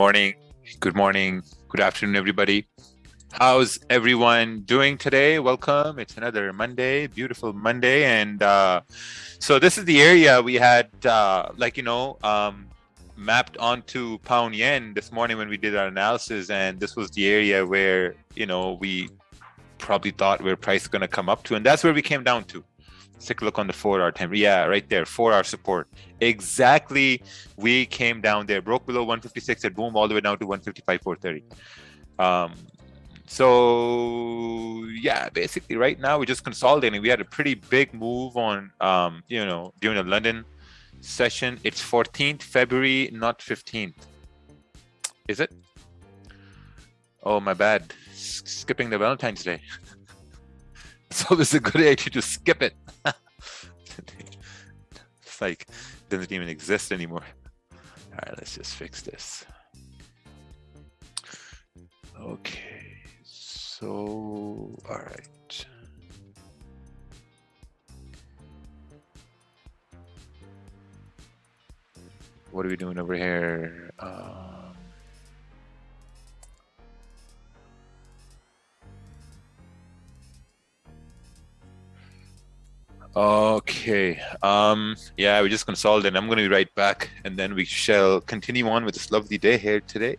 Morning, good morning, good afternoon, everybody. How's everyone doing today? Welcome. It's another Monday, beautiful Monday. And so this is the area we had, mapped onto pound yen this morning when we did our analysis. And this was the area where, we probably thought where price is going to come up to. And that's where we came down to. Let's take a look on the 4-hour time. Yeah, right there, 4-hour support. Exactly, we came down there, broke below 156 and boom, all the way down to 155.430. So yeah, basically right now we're just consolidating. We had a pretty big move on, during the London session. It's 14th February, not 15th. Is it? Oh, my bad. Skipping the Valentine's Day. So it's a good idea to skip it. It's like doesn't even exist anymore. All right, let's just fix this. Okay, so all right. What are we doing over here? Okay, yeah, we just consolidated. I'm going to be right back, and then we shall continue on with this lovely day here today.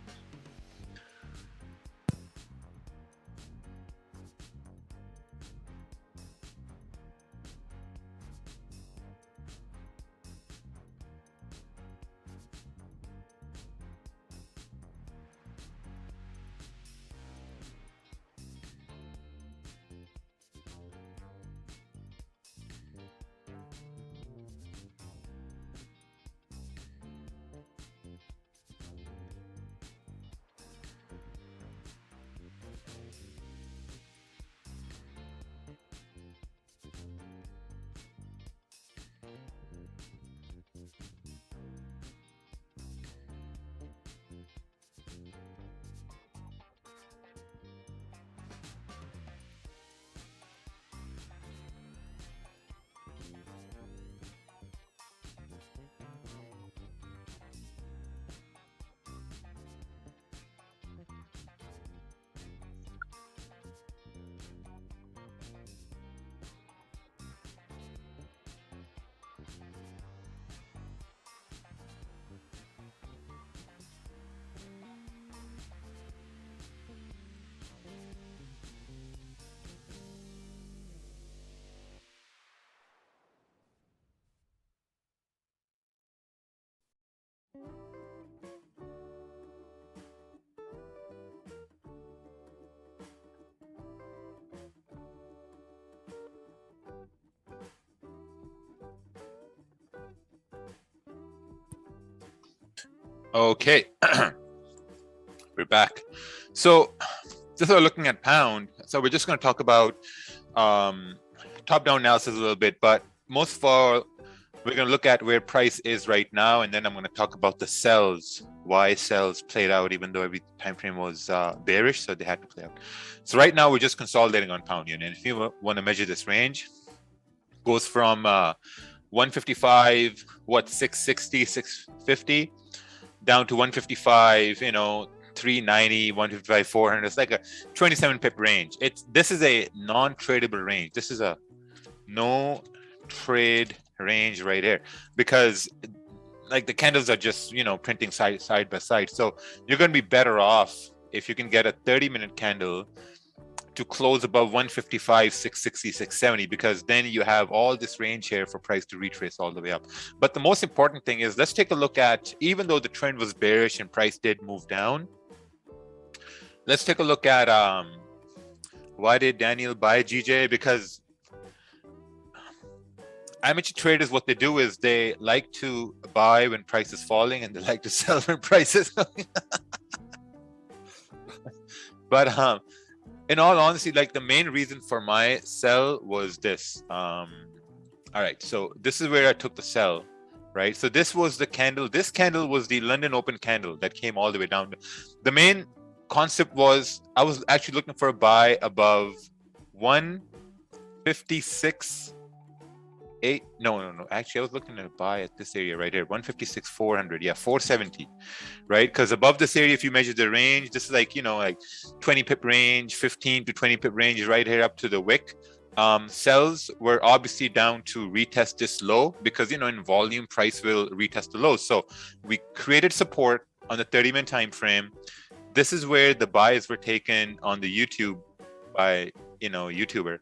Okay, we're back. So just looking at pound. So we're just going to talk about top-down analysis a little bit, but most of all, we're going to look at where price is right now, and then I'm going to talk about the sells, why sells played out, even though every time frame was bearish, so they had to play out. So right now we're just consolidating on pound yen, and if you want to measure this range, it goes from 155, 660, 650, down to 155, 390, 155, 400. It's like a 27 pip range. This is a non-tradable range. This is a no trade range right here, because like the candles are just printing side by side. So you're going to be better off if you can get a 30-minute candle to close above 155, 660, 670, because then you have all this range here for price to retrace all the way up. But the most important thing is, let's take a look at, even though the trend was bearish and price did move down, let's take a look at why did Daniel buy GJ? Because amateur traders, what they do is they like to buy when price is falling and they like to sell when price is going. But in all honesty, like the main reason for my sell was this. All right, so this is where I took the sell, right? So this was the candle. This candle was the London open candle that came all the way down. The main concept was I was actually looking for a buy above 156 158. No. Actually, I was looking at a buy at this area right here. 156, 400. Yeah, 470. Right? Because above this area, if you measure the range, this is like, like 20 pip range, 15 to 20 pip range right here up to the wick. Sells were obviously down to retest this low because, in volume, price will retest the low. So we created support on the 30-minute time frame. This is where the buys were taken on the YouTube by, YouTuber.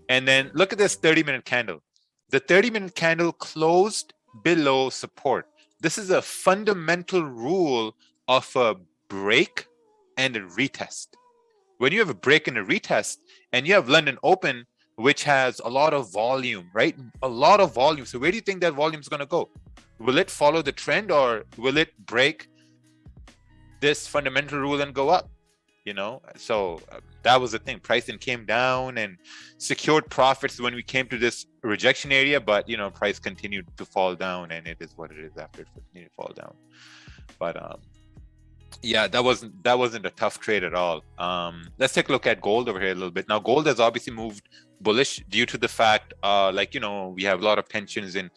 And then look at this 30-minute candle. The 30-minute candle closed below support. This is a fundamental rule of a break and a retest. When you have a break and a retest, and you have London Open, which has a lot of volume, right? A lot of volume. So where do you think that volume is going to go? Will it follow the trend, or will it break this fundamental rule and go up? So that was the thing. Price then came down and secured profits when we came to this rejection area, but price continued to fall down, and it is what it is after it continued to fall down. But yeah, that wasn't a tough trade at all. Let's take a look at gold over here a little bit. Now, gold has obviously moved bullish due to the fact, we have a lot of tensions in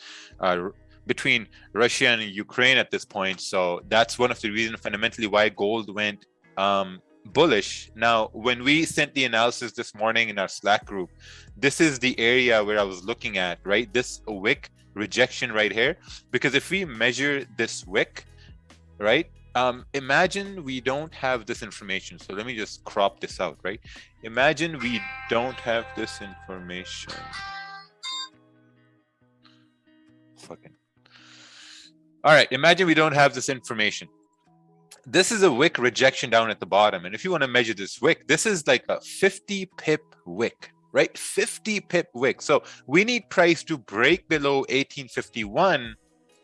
between Russia and Ukraine at this point. So that's one of the reasons fundamentally why gold went bullish. Now, when we sent the analysis this morning in our Slack group, this is the area where I was looking at, right? This wick rejection right here. Because if we measure this wick, right? Imagine we don't have this information. So let me just crop this out, right? Imagine we don't have this information. All right, imagine we don't have this information. This is a wick rejection down at the bottom. And if you want to measure this wick, this is like a 50 pip wick, right? 50 pip wick. So we need price to break below 1851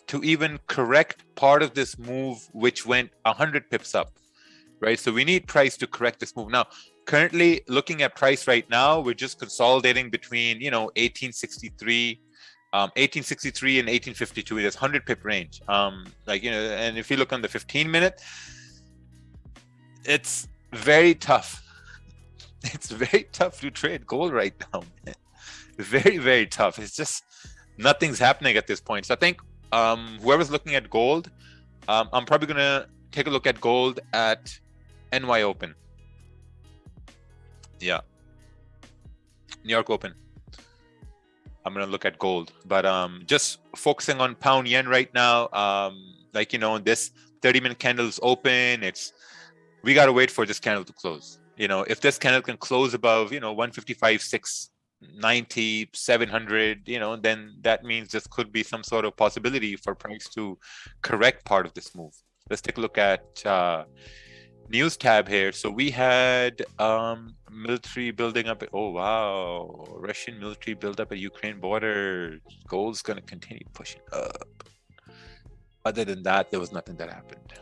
to even correct part of this move, which went 100 pips up, right? So we need price to correct this move. Now, currently looking at price right now, we're just consolidating between, 1863 and 1852. There's 100 pip range. And if you look on the 15-minute, it's very tough. It's very tough to trade gold right now, man. Very, very tough. It's just nothing's happening at this point. So I think whoever's looking at gold, I'm probably gonna take a look at gold at NY Open. Yeah, New York Open. I'm gonna look at gold, but just focusing on pound yen right now. This 30-minute candle is open. We gotta wait for this candle to close. If this candle can close above 155, 690, 700, then that means this could be some sort of possibility for price to correct part of this move. Let's take a look at news tab here. So we had military building up. Oh wow, Russian military build up at Ukraine border. Gold's gonna continue pushing up. Other than that, there was nothing that happened.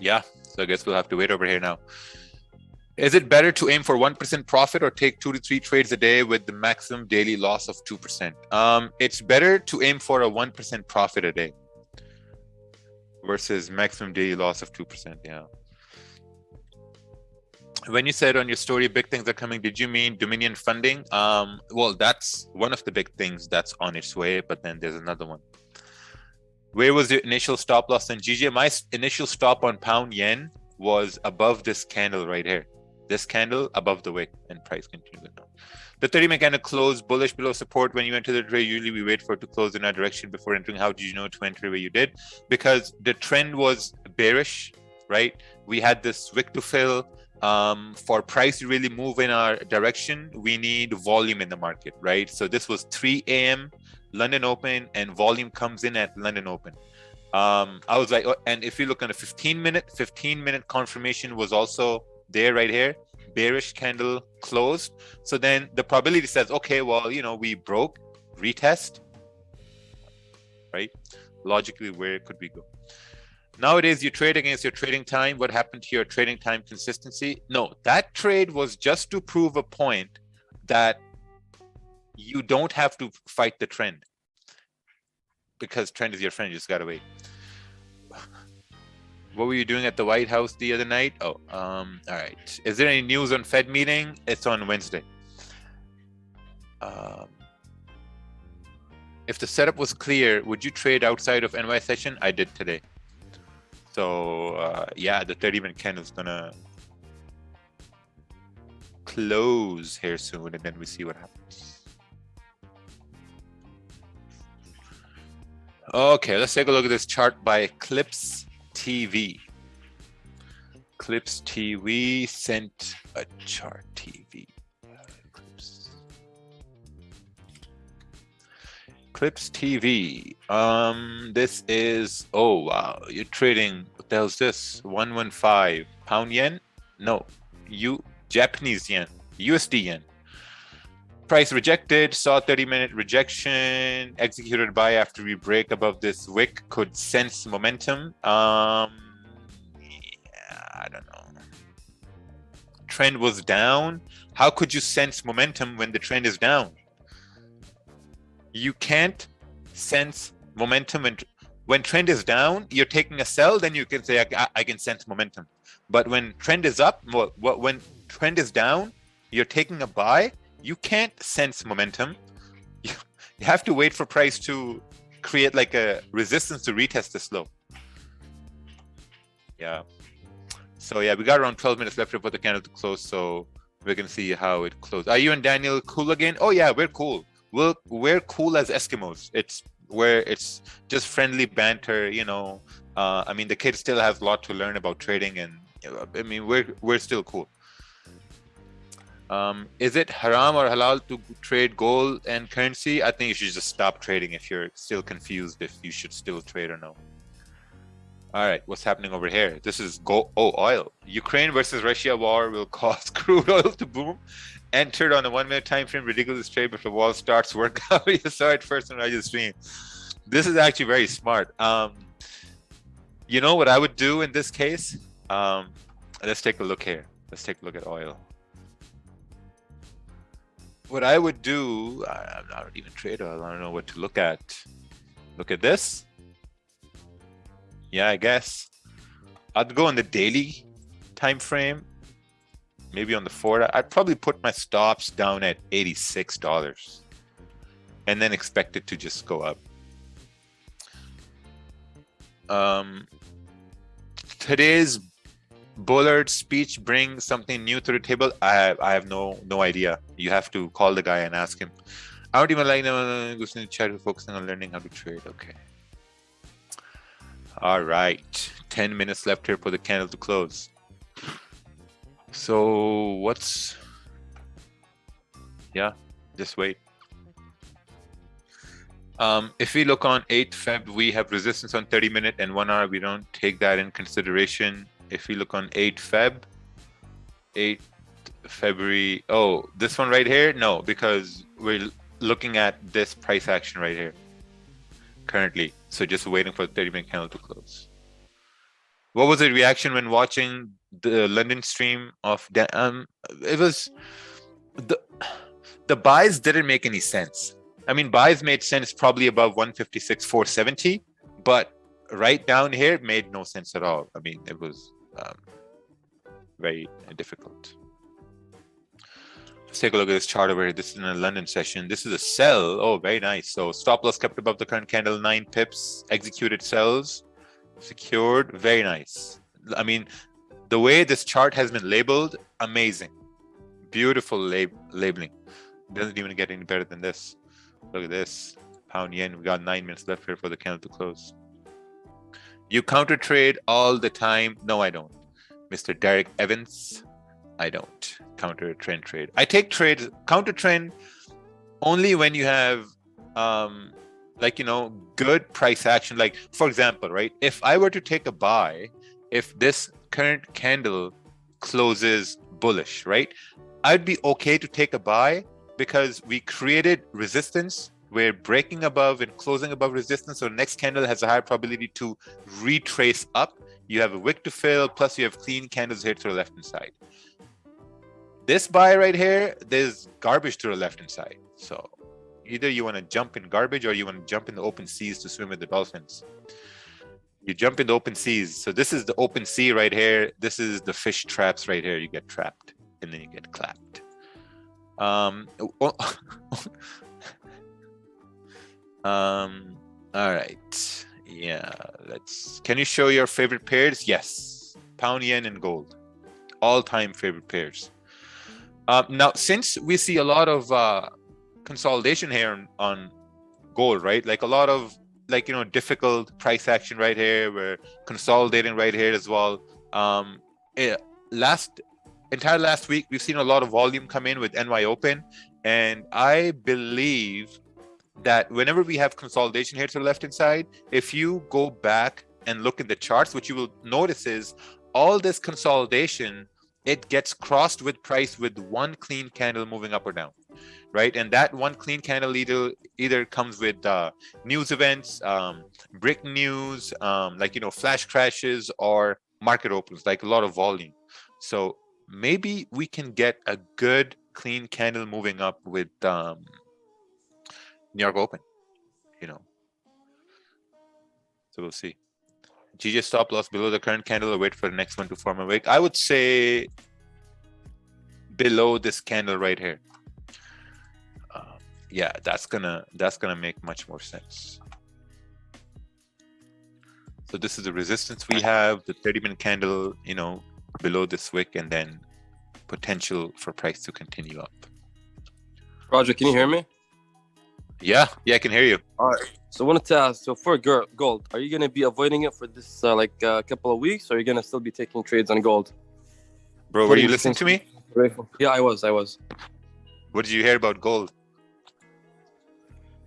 Yeah, so I guess we'll have to wait over here now. Is it better to aim for 1% profit or take 2 to 3 trades a day with the maximum daily loss of 2%? It's better to aim for a 1% profit a day versus maximum daily loss of 2%. Yeah. When you said on your story, big things are coming, did you mean Dominion funding? Well, that's one of the big things that's on its way, but then there's another one. Where was your initial stop loss on GJ? My initial stop on pound yen was above this candle right here. This candle above the wick, and price continues down. The 30-minute candle closed bullish below support. When you enter the trade, usually we wait for it to close in that direction before entering. How did you know to enter where you did? Because the trend was bearish, right? We had this wick to fill. For price to really move in our direction, we need volume in the market, right? So this was 3 a.m. London Open, and volume comes in at London Open. I was like, oh, and if you look on the 15-minute confirmation was also there right here. Bearish candle closed. So then the probability says, okay, well, we broke, retest, right? Logically, where could we go? Nowadays, you trade against your trading time. What happened to your trading time consistency? No, that trade was just to prove a point that you don't have to fight the trend, because trend is your friend. You just gotta wait. What were you doing at the White House the other night? Oh, all right. Is there any news on Fed meeting? It's on Wednesday. If the setup was clear, would you trade outside of NY session? I did today. So yeah, the 30-minute candle is gonna close here soon, and then we see what happens. Okay, let's take a look at this chart by Eclipse TV. Eclipse TV sent a chart TV. Eclipse TV. This is, oh wow, you're trading, what the hell is this? 115 pound yen? No, Japanese yen, USD yen. Price rejected, saw 30-minute rejection, executed buy after we break above this wick, could sense momentum. Yeah, I don't know. Trend was down. How could you sense momentum when the trend is down? You can't sense momentum when trend is down. You're taking a sell, then you can say I can sense momentum. But when trend is up, when trend is down, you're taking a buy. You can't sense momentum. You have to wait for price to create like a resistance to retest this low. Yeah. So yeah, we got around 12 minutes left for the candle to close, so we're gonna see how it closes. Are you and Daniel cool again? Oh yeah, we're cool. We're cool as Eskimos. It's just friendly banter, you know. I mean, the kid still has a lot to learn about trading, and I mean, we're still cool. Is it haram or halal to trade gold and currency? I think you should just stop trading if you're still confused if you should still trade or no. All right, what's happening over here? This is oil. Ukraine versus Russia war will cause crude oil to boom. Entered on a 1-minute time frame, ridiculous trade before the wall starts workout. You saw it first on your stream. This is actually very smart. You know what I would do in this case? Let's take a look here. Let's take a look at oil. What I would do, I don't even trade oil. I don't know what to look at. Look at this. Yeah, I guess I'd go on the daily time frame, maybe on the 4. I'd probably put my stops down at $86 and then expect it to just go up. Today's Bullard speech brings something new to the table. I have no idea. You have to call the guy and ask him. I don't even like to chat, focusing on learning how to trade. Okay. All right, 10 minutes left here for the candle to close. So what's, yeah, just wait. If we look on 8th Feb, we have resistance on 30-minute and 1 hour. We don't take that in consideration. If we look on 8th Feb, 8th February, oh, this one right here? No, because we're looking at this price action right here currently. So just waiting for the 30-minute candle to close. What was the reaction when watching the London stream of it was the buys didn't make any sense. I mean, buys made sense probably above 156, 470, but right down here it made no sense at all. I mean, it was very difficult. Let's take a look at this chart over here. This is in a London session. This is a sell. Oh, very nice. So stop loss kept above the current candle, 9 pips, executed sells, secured. Very nice. I mean, the way this chart has been labeled, amazing. Beautiful labeling. Doesn't even get any better than this. Look at this. Pound yen. We got 9 minutes left here for the candle to close. You counter trade all the time. No, I don't. Mr. Derek Evans, I don't counter trend trade. I take trades, counter trend only when you have like, you know, good price action. Like, for example, right, if I were to take a buy, if this current candle closes bullish, right, I'd be okay to take a buy because we created resistance. We're breaking above and closing above resistance, so the next candle has a higher probability to retrace up. You have a wick to fill, plus you have clean candles here to the left hand side. This buy right here, there's garbage to the left hand side. So either you want to jump in garbage or you want to jump in the open seas to swim with the dolphins. You jump in the open seas. So this is the open sea right here. This is the fish traps right here. You get trapped and then you get clapped. All right. Yeah, can you show your favorite pairs? Yes. Pound, yen, and gold. All-time favorite pairs. Now, since we see a lot of consolidation here on gold, right? Like a lot of difficult price action right here. We're consolidating right here as well. Entire last week, we've seen a lot of volume come in with NY Open, and I believe that whenever we have consolidation here to the left hand side, if you go back and look at the charts, what you will notice is all this consolidation, it gets crossed with price with one clean candle moving up or down, right? And that one clean candle either comes with news events, breaking news, flash crashes, or market opens, like a lot of volume. So maybe we can get a good clean candle moving up with New York Open, So we'll see. GJ stop loss below the current candle or wait for the next one to form a wick? I would say below this candle right here. Yeah, that's gonna make much more sense. So this is the resistance we have, the 30-minute candle, below this wick, and then potential for price to continue up. Roger, can you hear me? Yeah, I can hear you. All right. So I wanted to ask, so for gold, are you going to be avoiding it for this couple of weeks, or are you going to still be taking trades on gold? Bro, were you listening to me? Yeah, I was. What did you hear about gold?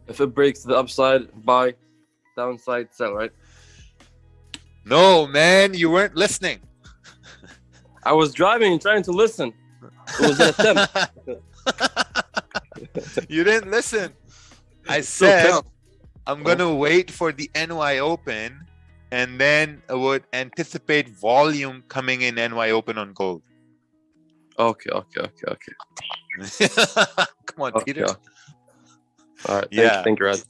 If it breaks to the upside, buy, downside, sell, right? No, man, you weren't listening. I was driving and trying to listen. It was an attempt. You didn't listen. I said I'm going to wait for the NY Open, and then I would anticipate volume coming in NY Open on gold. Okay. Come on, Peter. Okay. All right. Thank you, Rad.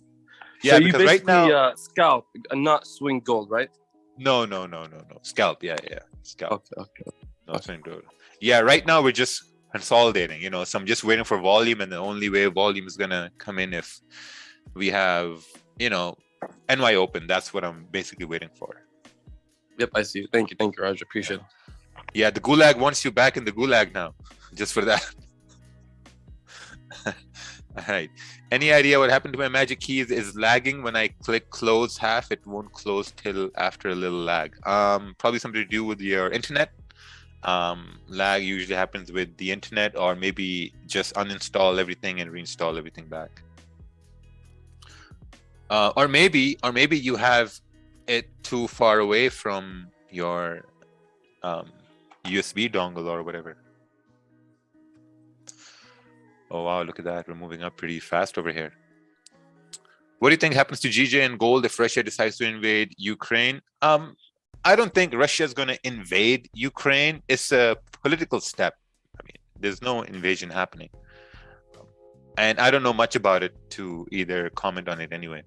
Yeah, so because you basically right now scalp and not swing gold, right? No. Scalp, yeah. Scalp. Okay. No swing gold. Yeah, right now we're just consolidating, so I'm just waiting for volume, and the only way volume is gonna come in if we have, NY Open. That's what I'm basically waiting for. Yep, I see. Thank you, Roger. Appreciate it. Yeah, the gulag wants you back in the gulag now, just for that. All right. Any idea what happened to my magic keys? Is lagging when I click close half, it won't close till after a little lag. Probably something to do with your internet. Lag usually happens with the internet, or maybe just uninstall everything and reinstall everything back. Or maybe you have it too far away from your USB dongle or whatever. Oh wow, look at that. We're moving up pretty fast over here. What do you think happens to GJ and gold if Russia decides to invade Ukraine? I don't think Russia is going to invade Ukraine. It's a political step. I mean, there's no invasion happening. And I don't know much about it to either comment on it anyway.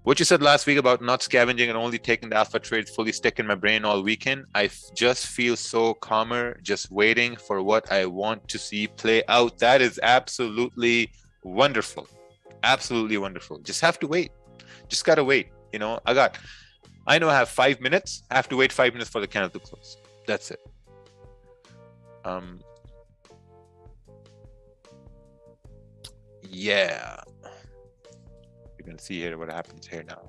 What you said last week about not scavenging and only taking the alpha trades fully stick in my brain all weekend. I just feel so calmer, just waiting for what I want to see play out. That is absolutely wonderful. Absolutely wonderful. Just have to wait. Just got to wait. I know I have 5 minutes. I have to wait 5 minutes for the candle to close. That's it. Yeah. You're going to see here what happens here now.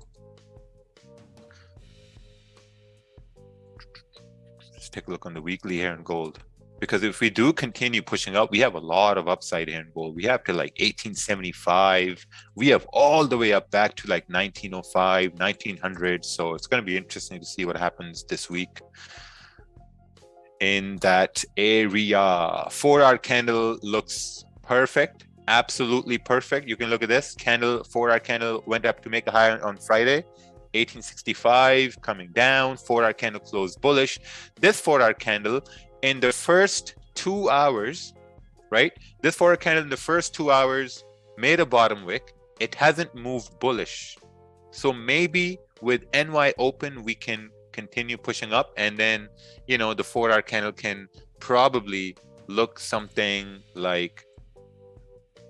Let's take a look on the weekly here in gold. Because if we do continue pushing up, we have a lot of upside here in gold. We have to like 1875. We have all the way up back to like 1905, 1900. So it's going to be interesting to see what happens this week in that area. 4-hour candle looks perfect. Absolutely perfect. You can look at this candle. 4-hour candle went up to make a high on Friday. 1865 coming down. 4-hour candle closed bullish. This 4-hour candle in the first 2 hours, right? This 4-hour candle in the first 2 hours made a bottom wick. It hasn't moved bullish. So maybe with NY open, we can continue pushing up, and then, you know, the 4-hour candle can probably look something like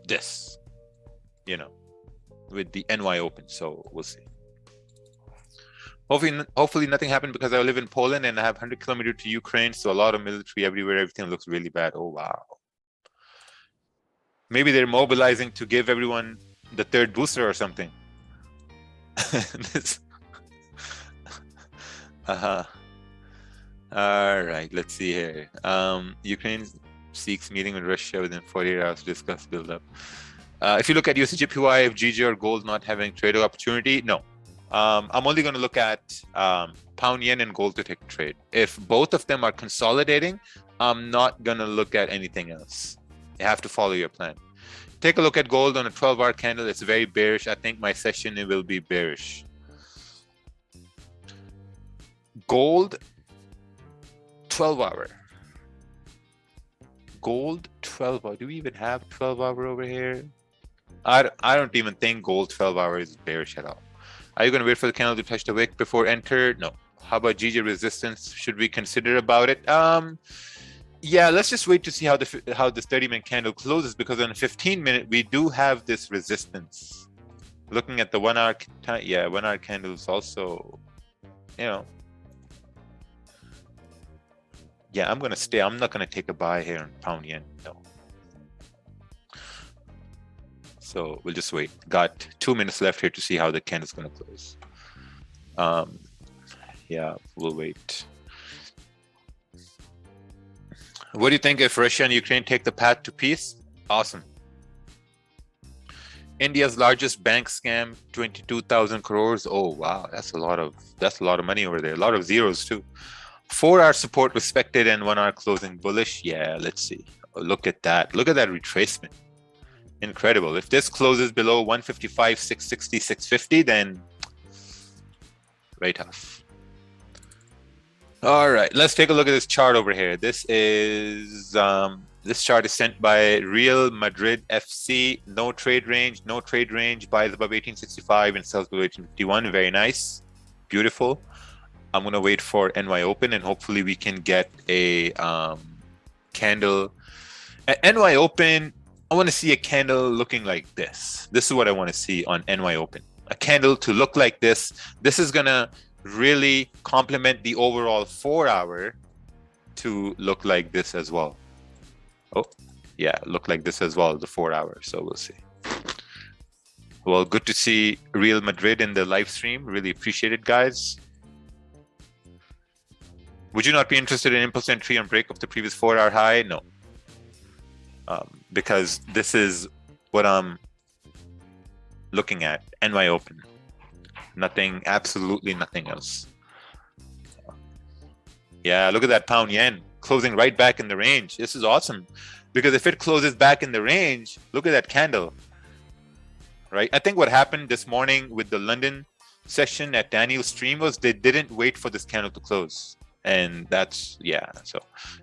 this, you know, with the NY open. So we'll see. Hopefully nothing happened, because I live in Poland and I have 100 kilometers to Ukraine, so a lot of military everywhere. Everything looks really bad. Oh wow. Maybe they're mobilizing to give everyone the 3rd booster or something. All right, let's see here. Ukraine seeks meeting with Russia within 48 hours to discuss build-up. If you look at USD/JPY, if GG or gold not having trade opportunity, no. I'm only going to look at pound yen and gold to take a trade. If both of them are consolidating, I'm not going to look at anything else. You have to follow your plan. Take a look at gold on a 12-hour candle. It's very bearish. I think my session, it will be bearish. Gold 12-hour. Gold 12-hour. Do we even have 12-hour over here? I don't even think gold 12-hour is bearish at all. Are you going to wait for the candle to touch the wick before enter? No. How about GG resistance? Should we consider about it? Yeah, let's just wait to see how this 30-minute candle closes, because on a 15-minute we do have this resistance. Looking at the 1-hour, yeah, 1-hour candle is also, you know. Yeah, I'm going to stay. I'm not going to take a buy here on pound yen. No. So we'll just wait. Got 2 minutes left here to see how the candle's going to close. Yeah, we'll wait. What do you think if Russia and Ukraine take the path to peace? Awesome. India's largest bank scam, 22,000 crores. Oh wow, that's a lot of money over there. A lot of zeros too. 4-hour support respected and 1-hour closing bullish. Yeah, let's see. Look at that. Look at that retracement. Incredible. If this closes below 155, 660, 650, then very tough. All right, let's take a look at this chart over here. This is this chart is sent by Real Madrid FC. No trade range, no trade range. Buys above 1865 and sells below 1851. Very nice, beautiful. I'm gonna wait for NY open, and hopefully we can get a candle at NY open. I want to see a candle looking like this. This is what I want to see on NY open. A candle to look like this. This is gonna really complement the overall 4-hour to look like this as well. Oh, yeah, look like this as well, the 4-hour. So we'll see. Well, good to see Real Madrid in the live stream. Really appreciate it, guys. Would you not be interested in impulse entry on break of the previous 4-hour high? No. Because this is what I'm looking at, NY open. Nothing, absolutely nothing else. Yeah, look at that pound yen closing right back in the range. This is awesome, because if it closes back in the range, look at that candle, right? I think what happened this morning with the London session at Daniel's stream was they didn't wait for this candle to close. And that's, yeah, so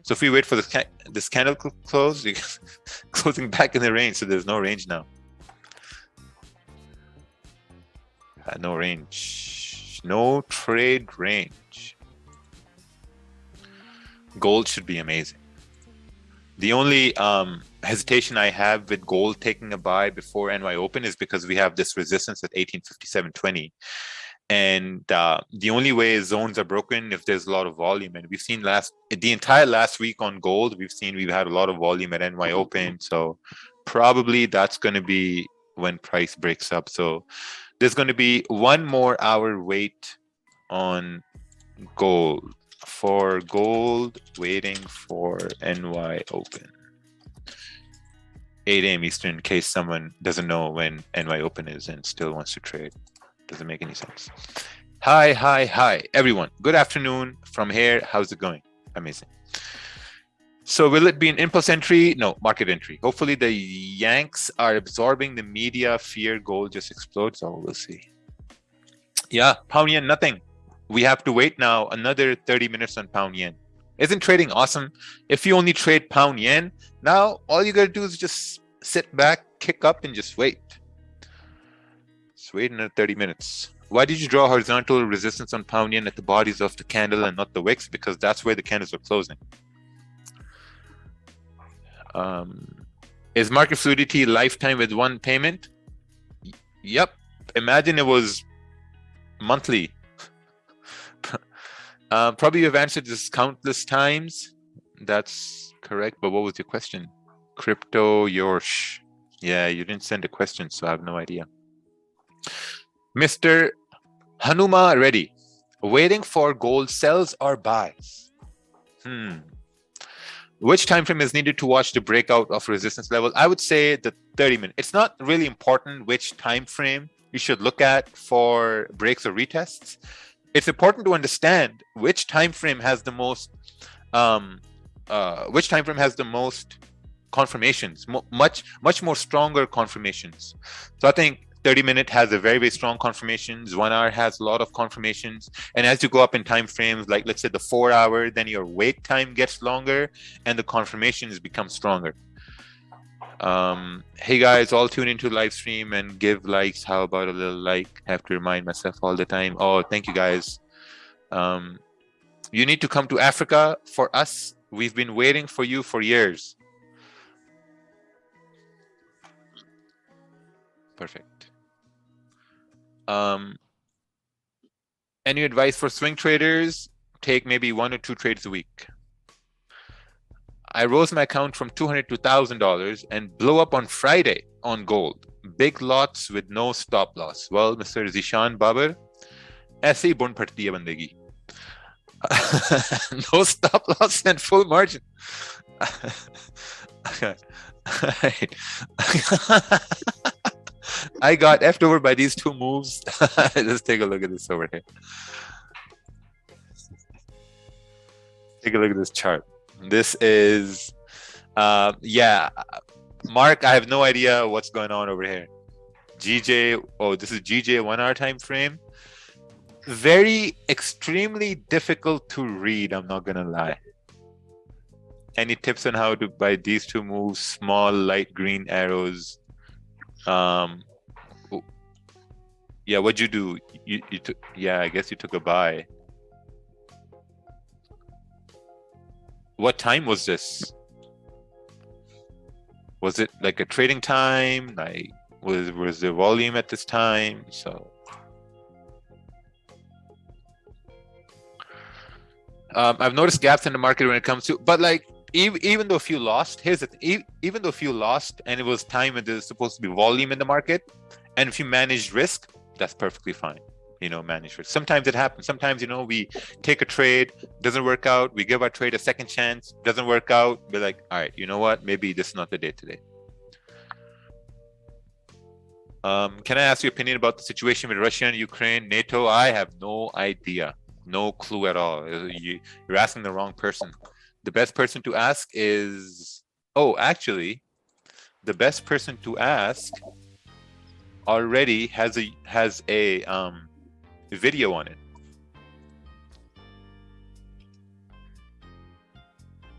if we wait for this candle to close, closing back in the range, so there's no range now. No range, no trade range. Gold should be amazing. The only hesitation I have with gold taking a buy before NY open is because we have this resistance at 1857.20. And the only way zones are broken if there's a lot of volume, and we've seen the entire last week on gold, we've had a lot of volume at NY open, so probably that's going to be when price breaks up. So there's going to be 1 more hour wait on gold. For gold, waiting for NY open, 8 a.m. Eastern, in case someone doesn't know when NY open is and still wants to trade. Doesn't make any sense. Hi, everyone. Good afternoon from here. How's it going? Amazing. So will it be an impulse entry? No, market entry. Hopefully the Yanks are absorbing the media fear gold just explodes. So we'll see. Yeah, pound yen, nothing. We have to wait now another 30 minutes on pound yen. Isn't trading awesome? If you only trade pound yen, now all you got to do is just sit back, kick up, and just wait. Just wait another 30 minutes. Why did you draw horizontal resistance on pound yen at the bodies of the candle and not the wicks? Because that's where the candles are closing. Is market fluidity lifetime with one payment? Yep. Imagine it was monthly. Probably you've answered this countless times. That's correct. But what was your question? Crypto Yorsh. Yeah, you didn't send a question, so I have no idea. Mr. Hanuma Reddy, waiting for gold sells or buys? Which time frame is needed to watch the breakout of resistance level? I would say the 30-minute. It's not really important which time frame you should look at for breaks or retests. It's important to understand which time frame has the most confirmations, much more stronger confirmations. So I think 30-minute has a very, very strong confirmations. 1 hour has a lot of confirmations. And as you go up in time frames, like let's say the 4 hour, then your wait time gets longer and the confirmations become stronger. Hey guys, all tune into live stream and give likes. How about a little like? I have to remind myself all the time. Oh, thank you guys. You need to come to Africa for us. We've been waiting for you for years. Perfect. Any advice for swing traders? Take maybe 1 or 2 trades a week. I rose my account from $200 to $1,000 and blew up on Friday on gold. Big lots with no stop loss. Well, Mr. Zishan Babar, ऐसे ही बुन फटती है बंदे की. No stop loss and full margin. I got effed over by these 2 moves. Let's take a look at this over here. Take a look at this chart. This is, yeah, Mark, I have no idea what's going on over here. GJ, oh, this is GJ 1 hour time frame. Very extremely difficult to read, I'm not gonna lie. Any tips on how to buy these 2 moves? Small light green arrows. Yeah, what'd you do? You took, yeah, I guess you took a buy. What time was this? Was it like a trading time? Like was the volume at this time? So I've noticed gaps in the market when it comes to, but like even though if you lost, here's the thing, even though if you lost and it was time and there's supposed to be volume in the market, and if you manage risk, that's perfectly fine. You know, manage risk. Sometimes it happens. Sometimes, you know, we take a trade, doesn't work out. We give our trade a second chance, doesn't work out. We're like, all right, you know what? Maybe this is not the day today. Can I ask your opinion about the situation with Russia and Ukraine, NATO? I have no idea. No clue at all. You're asking the wrong person. The best person to ask is, oh, actually, the best person to ask already has a video on it.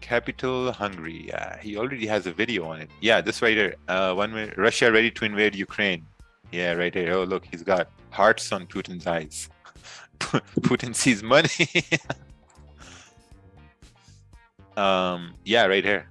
Capital Hungary. Yeah, he already has a video on it. Yeah, this right here. Russia ready to invade Ukraine. Yeah, right here. Oh, look, he's got hearts on Putin's eyes. Putin sees money. Yeah, right here.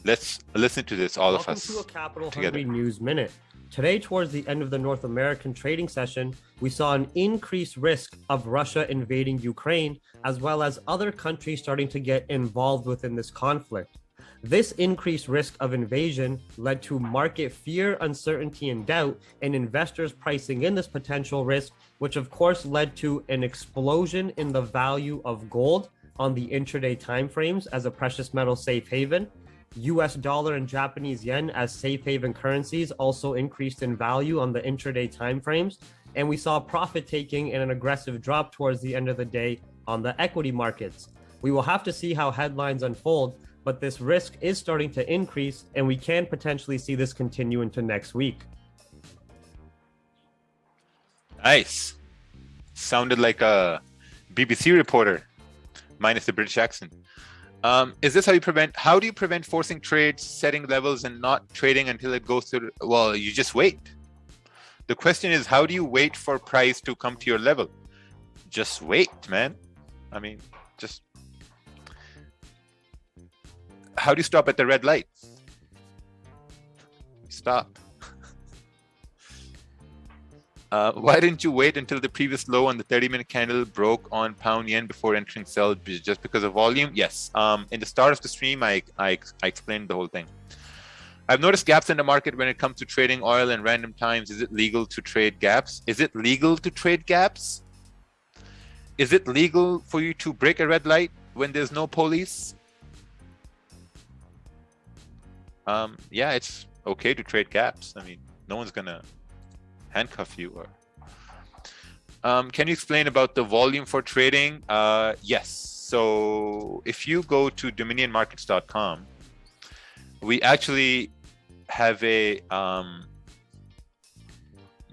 Let's listen to this, all Welcome of us to a Capital together. Hungry News Minute. Today, towards the end of the North American trading session, we saw an increased risk of Russia invading Ukraine, as well as other countries starting to get involved within this conflict. This increased risk of invasion led to market fear, uncertainty, and doubt, and investors pricing in this potential risk, which of course led to an explosion in the value of gold on the intraday timeframes as a precious metal safe haven. US dollar and Japanese yen as safe haven currencies also increased in value on the intraday timeframes, and we saw profit taking and an aggressive drop towards the end of the day on the equity markets. We will have to see how headlines unfold, but this risk is starting to increase, and we can potentially see this continue into next week. Nice. Sounded like a BBC reporter, minus the British accent. Is this how do you prevent forcing trades, setting levels, and not trading until it goes through? Well, you just wait. The question is, how do you wait for price to come to your level? Just wait, man. I mean, just... How do you stop at the red light? Stop. Why didn't you wait until the previous low on the 30-minute candle broke on pound yen before entering sell? Just because of volume? Yes. In the start of the stream, I explained the whole thing. I've noticed gaps in the market when it comes to trading oil and random times. Is it legal to trade gaps? Is it legal to trade gaps? Is it legal for you to break a red light when there's no police? Yeah, it's okay to trade gaps. I mean, no one's gonna handcuff you. Or can you explain about the volume for trading? Yes. So if you go to dominionmarkets.com, we actually have a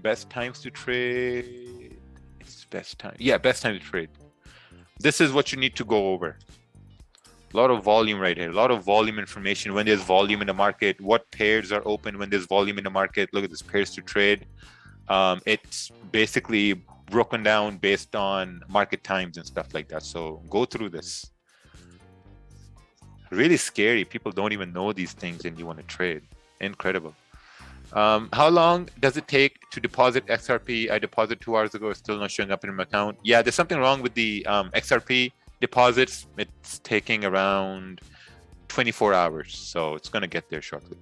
best times to trade. It's best time. Yeah, best time to trade. This is what you need to go over. A lot of volume right here. A lot of volume information. When there's volume in the market, what pairs are open when there's volume in the market. Look at this, pairs to trade. It's basically broken down based on market times and stuff like that. So go through this. Really scary. People don't even know these things and you want to trade. Incredible. How long does it take to deposit XRP? I deposited 2 hours ago. It's still not showing up in my account. Yeah, there's something wrong with the XRP deposits. It's taking around 24 hours. So it's going to get there shortly.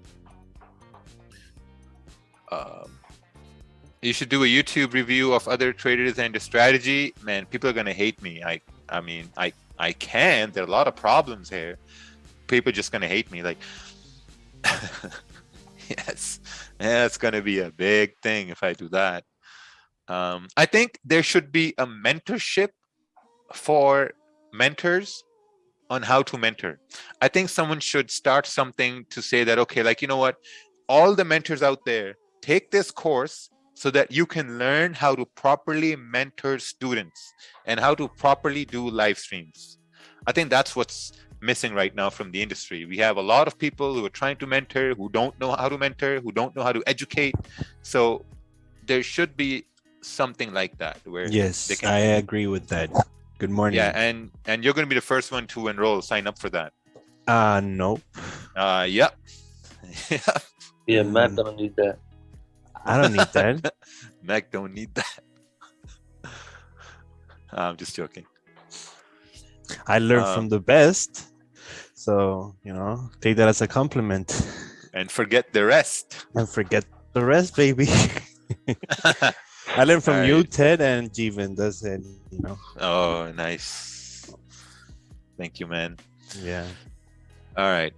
You should do a YouTube review of other traders and the strategy. Man, people are going to hate me. I mean, I can. There are a lot of problems here. People are just going to hate me. Like, yes, it's going to be a big thing if I do that. I think there should be a mentorship for mentors on how to mentor. I think someone should start something to say that, okay, like, you know what, all the mentors out there, take this course so that you can learn how to properly mentor students and how to properly do live streams. I think that's what's missing right now from the industry. We have a lot of people who are trying to mentor, who don't know how to mentor, who don't know how to educate. So there should be something like that where yes, they can... I agree with that. Good morning. Yeah, and you're going to be the first one to enroll, sign up for that. Nope. Yep. Yeah, Matt don't need that. I don't need that. Mac don't need that. I'm just joking. I learned from the best. So, you know, take that as a compliment. And forget the rest. And forget the rest, baby. I learned from you, Ted, and Jeevan. That's it, you know. Oh, nice. Thank you, man. Yeah. All right.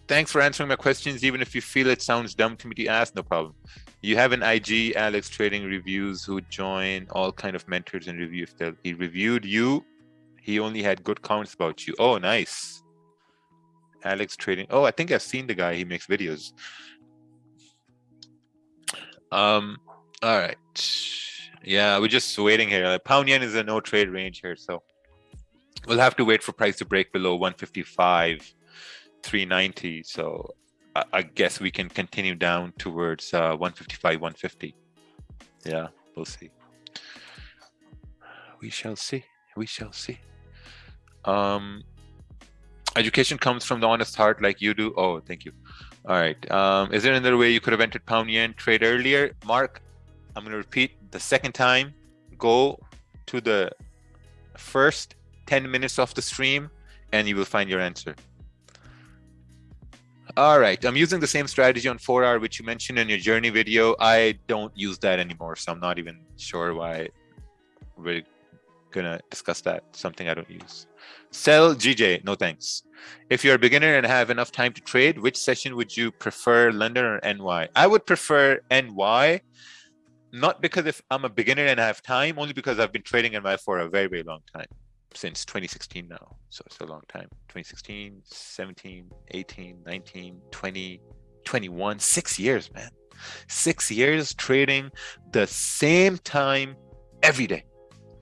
Thanks for answering my questions. Even if you feel it sounds dumb to me to ask, no problem. You have an IG, Alex Trading Reviews, who join all kind of mentors and review. If he reviewed you, he only had good comments about you. Oh, nice. Alex Trading. Oh, I think I've seen the guy. He makes videos. All right. Yeah, we're just waiting here. Pound yen is a no trade range here, so we'll have to wait for price to break below 155, 390. So I guess we can continue down towards 155, 150. Yeah, we'll see. We shall see. We shall see. Education comes from the honest heart like you do. Oh, thank you. All right. Is there another way you could have entered pound yen trade earlier? Mark, I'm going to repeat the second time. Go to the first 10 minutes of the stream and you will find your answer. All right. I'm using the same strategy on 4-hour, which you mentioned in your journey video. I don't use that anymore, so I'm not even sure why we're going to discuss that. Something I don't use. Sell GJ, no thanks. If you're a beginner and have enough time to trade, which session would you prefer, London or NY? I would prefer NY, not because if I'm a beginner and I have time, only because I've been trading NY for a very, very long time, since 2016 now. So it's a long time. 2016, 17, 18, 19, 20, 21, 6 years, man. 6 years trading the same time every day,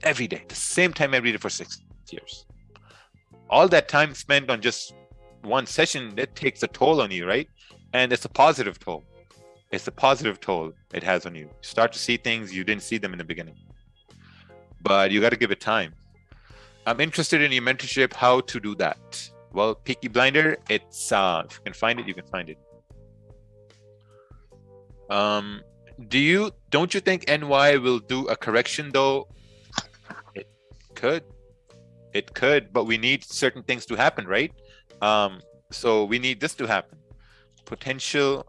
the same time every day for 6 years. All that time spent on just one session, that takes a toll on you, right? And it's a positive toll. It's a positive toll it has on you. You start to see things, you didn't see them in the beginning. But you got to give it time. I'm interested in your mentorship, how to do that. Well, Peaky Blinder, it's if you can find it, you can find it. Don't you think NY will do a correction though? It could, but we need certain things to happen, right? So we need this to happen. Potential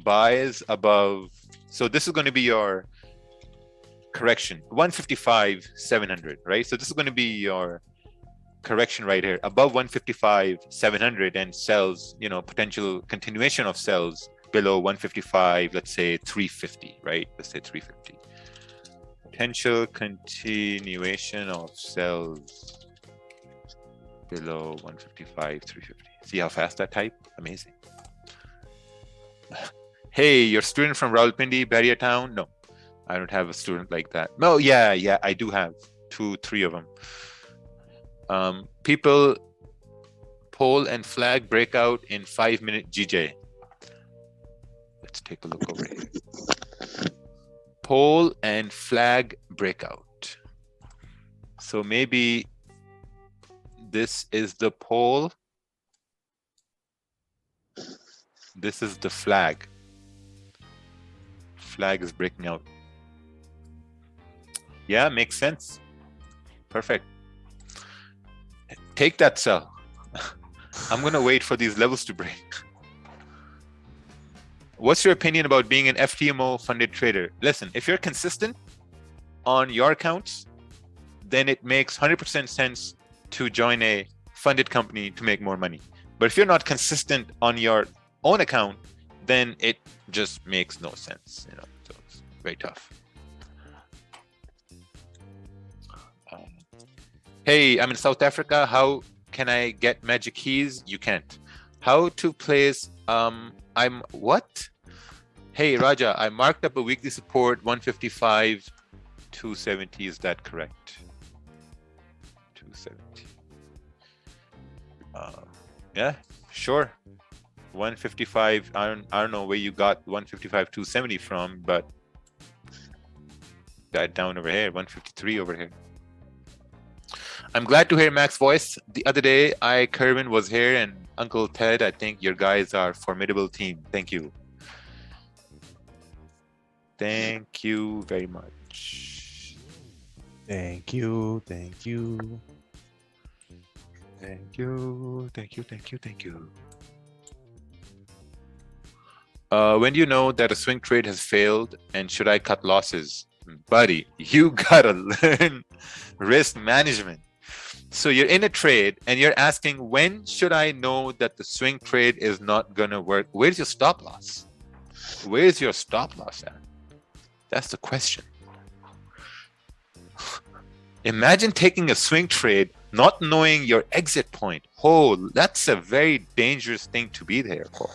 buys above. So this is going to be your correction, 155,700, right? So this is going to be your correction right here, above 155,700, and sells, potential continuation of sells below 155, let's say 350, right? Let's say 350. Potential continuation of sells below 155, 350. See how fast that type? Amazing. Hey, you're a student from Rawalpindi, Bahria Town? No, I don't have a student like that. No, yeah, I do have 2-3 of them. People poll and flag breakout in 5-minute GJ. Let's take a look over here. Poll and flag breakout. So maybe this is the poll. This is the flag. Flag is breaking out. Yeah, makes sense. Perfect. Take that sell. I'm going to wait for these levels to break. What's your opinion about being an FTMO funded trader? Listen, if you're consistent on your accounts, then it makes 100% sense to join a funded company to make more money. But if you're not consistent on your own account, then it just makes no sense. So it's very tough. Hey, I'm in South Africa. How can I get magic keys? You can't. How to place I'm what? Hey Raja, I marked up a weekly support 155, 270. Is that correct? 270. Yeah, sure. 155. I don't know where you got 155, 270 from, but that down over here, 153 over here. I'm glad to hear Mac's voice. The other day, Kerwin was here, and Uncle Ted, I think your guys are a formidable team. Thank you. Thank you very much. Thank you. Thank you. Thank you. Thank you. Thank you. Thank you. When do you know that a swing trade has failed, and should I cut losses? Buddy, you gotta learn risk management. So you're in a trade and you're asking, when should I know that the swing trade is not gonna work? Where's your stop loss? Where's your stop loss at? That's the question. Imagine taking a swing trade, not knowing your exit point. Oh, that's a very dangerous thing to be there for.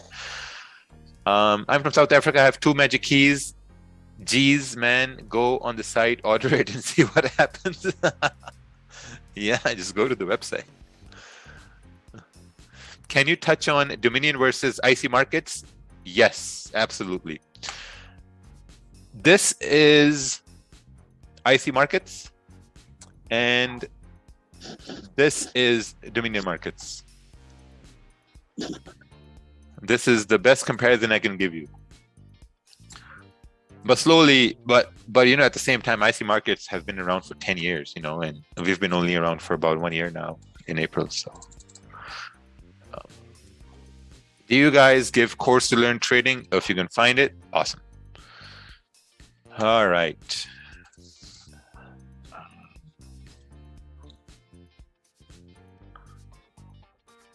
I'm from South Africa. I have 2 magic keys. Geez, man, go on the site, order it, and see what happens. Yeah, just go to the website. Can you touch on Dominion versus IC markets? Yes, absolutely. This is IC markets, and this is Dominion markets. This is the best comparison I can give you. But slowly, but at the same time, IC markets have been around for 10 years, and we've been only around for about 1 year now in April. So, do you guys give course to learn trading? If you can find it, awesome. All right.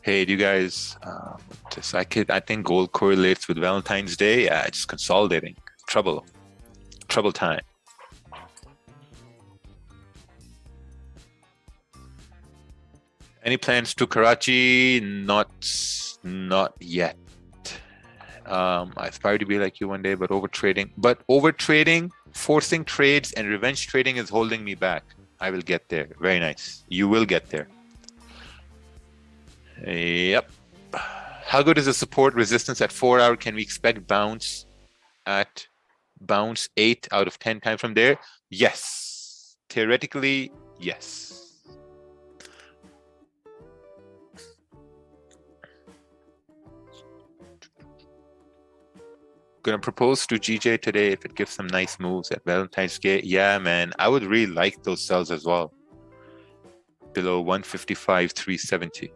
Hey, do you guys? I think gold correlates with Valentine's Day. Yeah, just consolidating. Trouble time. Any plans to Karachi? Not yet. I aspire to be like you one day, but overtrading, forcing trades, and revenge trading is holding me back. I will get there. Very nice. You will get there. Yep. How good is the support resistance at 4 hour? Can we expect bounce at bounce 8 out of 10 times from there? Yes. Theoretically, yes. Gonna propose to GJ today if it gives some nice moves at Valentine's Day. Yeah, man, I would really like those sells as well. Below 155, 370.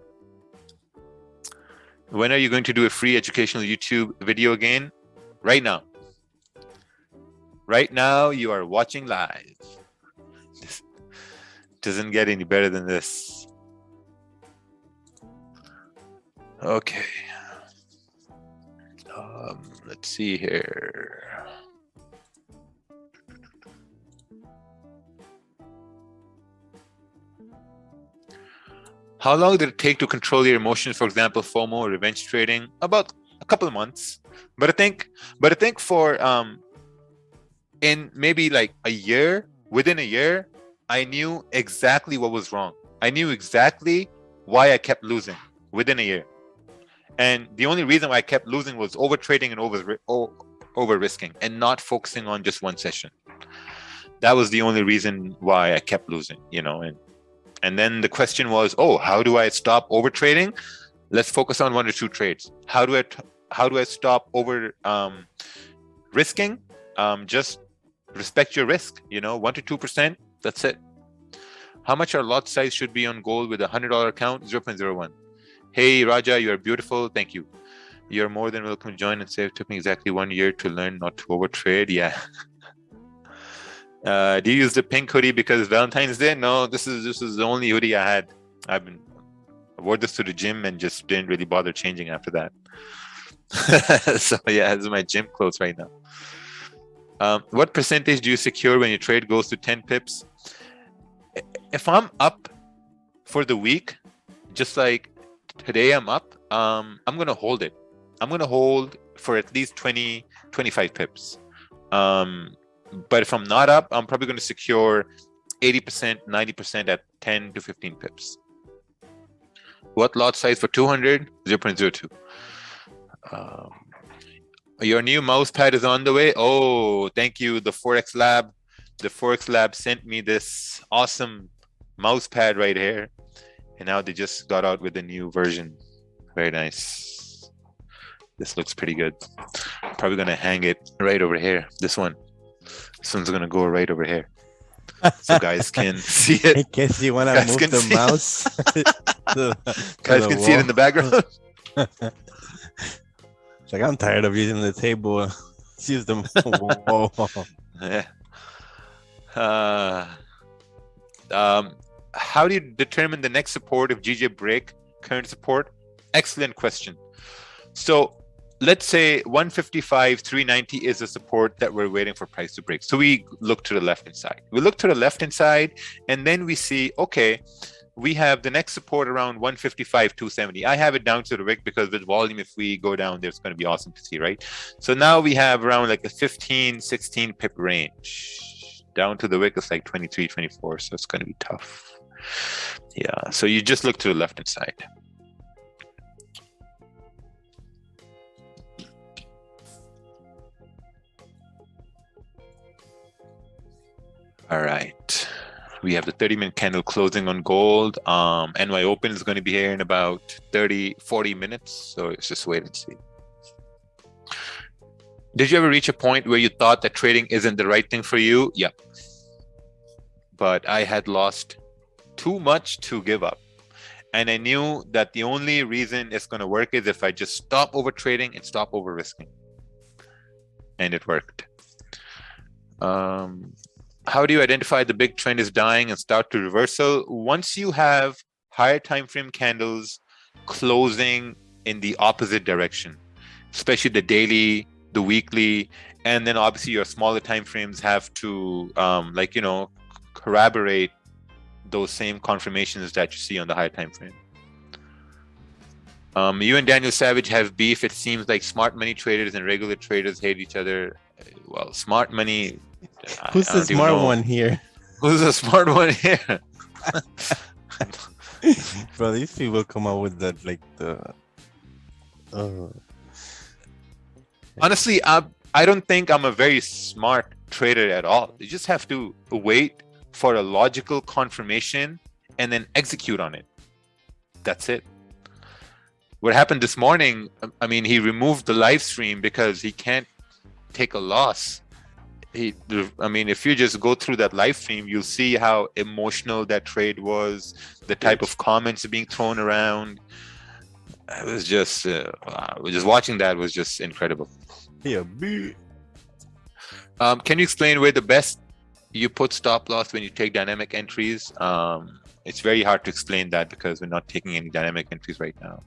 When are you going to do a free educational YouTube video again? Right now. Right now, you are watching live. This doesn't get any better than this. Okay. Let's see here. How long did it take to control your emotions? For example, FOMO or revenge trading? About a couple of months. But I think for in maybe like a year, within a year, I knew exactly what was wrong. I knew exactly why I kept losing within a year. And the only reason why I kept losing was over trading and over risking and not focusing on just one session. That was the only reason why I kept losing, you know. And then the question was, oh, how do I stop over trading? Let's focus on 1 or 2 trades. How do I stop over risking? Just respect your risk, you know, 1 to 2%. That's it. How much our lot size should be on gold with a $100 account? 0.01. Hey, Raja, you are beautiful. Thank you. You're more than welcome to join and say it took me exactly 1 year to learn not to overtrade. Yeah. Do you use the pink hoodie because Valentine's Day? No, this is the only hoodie I had. I wore this to the gym and just didn't really bother changing after that. So yeah, this is my gym clothes right now. What percentage do you secure when your trade goes to 10 pips? If I'm up for the week, just like today I'm up, I'm going to hold it. I'm going to hold for at least 20, 25 pips. But if I'm not up, I'm probably going to secure 80%, 90% at 10 to 15 pips. What lot size for 200? 0.02. Your new mouse pad is on the way. Oh, thank you. The Forex Lab. The Forex Lab sent me this awesome mouse pad right here. And now they just got out with a new version. Very nice. This looks pretty good. I'm probably going to hang it right over here. This one's going to go right over here. So guys can see it. In case you want to move the mouse. Guys can see it in the background. It's like, I'm tired of using the table. Let's use the wall. Yeah. How do you determine the next support if GJ break current support? Excellent question. So let's say 155, 390 is a support that we're waiting for price to break. So we look to the left-hand side. We look to the left-hand side, and then we see, okay, we have the next support around 155, 270. I have it down to the wick because with volume, if we go down there, it's going to be awesome to see, right? So now we have around like a 15, 16 pip range. Down to the wick, it's like 23, 24. So it's going to be tough. Yeah, so you just look to the left-hand side. All right, we have the 30-minute candle closing on gold. NY Open is going to be here in about 40 minutes. So let's just wait and see. Did you ever reach a point where you thought that trading isn't the right thing for you? Yep. But I had lost too much to give up. And I knew that the only reason it's going to work is if I just stop over trading and stop over risking. And it worked. How do you identify the big trend is dying and start to reversal? Once you have higher time frame candles closing in the opposite direction, especially the daily, the weekly, and then obviously your smaller time frames have to corroborate those same confirmations that you see on the higher time frame. You and Daniel Savage have beef. It seems like smart money traders and regular traders hate each other. Well, smart money. Who's the smart one here? Who's the smart one here? Bro, these people come out with that, like the. Honestly, I don't think I'm a very smart trader at all. You just have to wait for a logical confirmation and then execute on it. That's it. What happened this morning, I mean, he removed the live stream because he can't take a loss. I mean, if you just go through that live stream, you'll see how emotional that trade was, the type of comments being thrown around. It was just, just watching that was just incredible. Yeah. Can you explain where the best you put stop loss when you take dynamic entries? It's very hard to explain that because we're not taking any dynamic entries right now.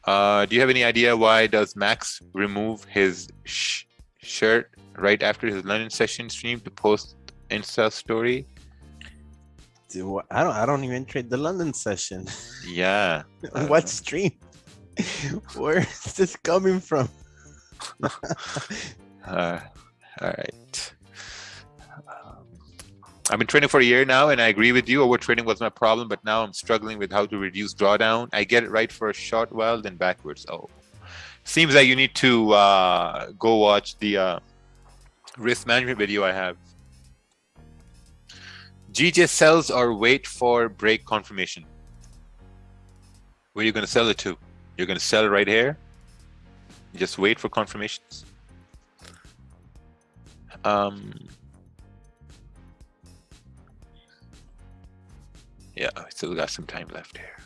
Do you have any idea why does Max remove his shirt right after his London session stream to post Insta story? Dude, I don't even trade the London session. Yeah. What stream? Where is this coming from? All right. I've been trading for a year now, and I agree with you. Overtrading was my problem, but now I'm struggling with how to reduce drawdown. I get it right for a short while, then backwards. Oh, seems like you need to go watch the risk management video I have. GJ sells or wait for break confirmation. Where are you going to sell it to? You're going to sell it right here. Just wait for confirmations. Yeah, I still got some time left here.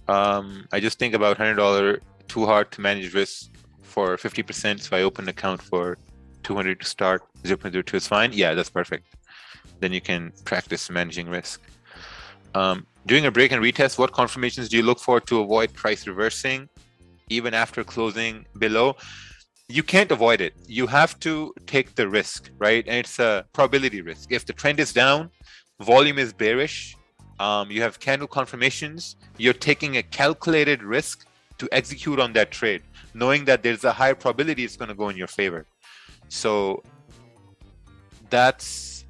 I just think about $100 too hard to manage risk for 50%, so I open an account for 200 to start. 0.02 is fine. Yeah, that's perfect. Then you can practice managing risk. Doing a break and retest, what confirmations do you look for to avoid price reversing even after closing below? You can't avoid it. You have to take the risk, right? And it's a probability risk. If the trend is down, volume is bearish, you have candle confirmations, you're taking a calculated risk to execute on that trade, knowing that there's a higher probability it's going to go in your favor. So that's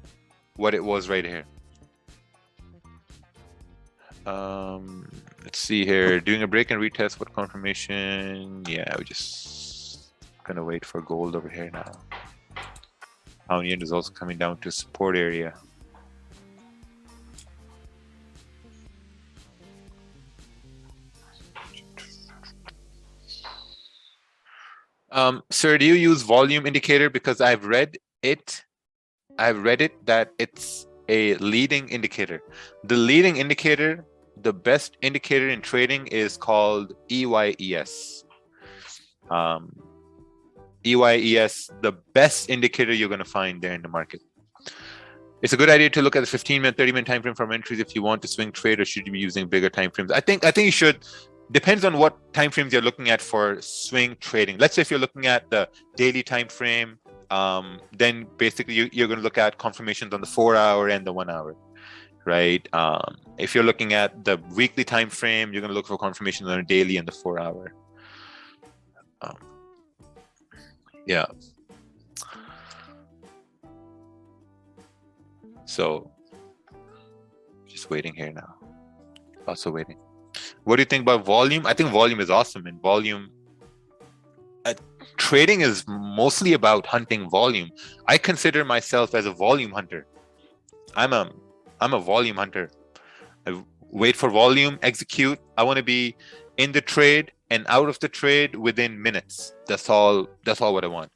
what it was right here. Let's see here. Doing a break and retest, what confirmation? Yeah, we just gonna wait for gold over here now. Pound yen is also coming down to support area. Sir, do you use volume indicator? Because I've read it that it's a leading indicator. The leading indicator, the best indicator in trading is called EYES. EYES, the best indicator you're going to find there in the market. It's a good idea to look at the 15-minute, 30-minute time frame from entries if you want to swing trade, or should you be using bigger time frames? I think you should. Depends on what time frames you're looking at for swing trading. Let's say if you're looking at the daily time frame, then basically you're going to look at confirmations on the 4-hour and the 1-hour, right? If you're looking at the weekly time frame, you're going to look for confirmations on the daily and the 4-hour. Yeah. So just waiting here now. Also waiting. What do you think about volume? I think volume is awesome. And volume, trading is mostly about hunting volume. I consider myself as a volume hunter. I'm a volume hunter. I wait for volume, execute. I want to be in the trade and out of the trade within minutes. That's all what I want.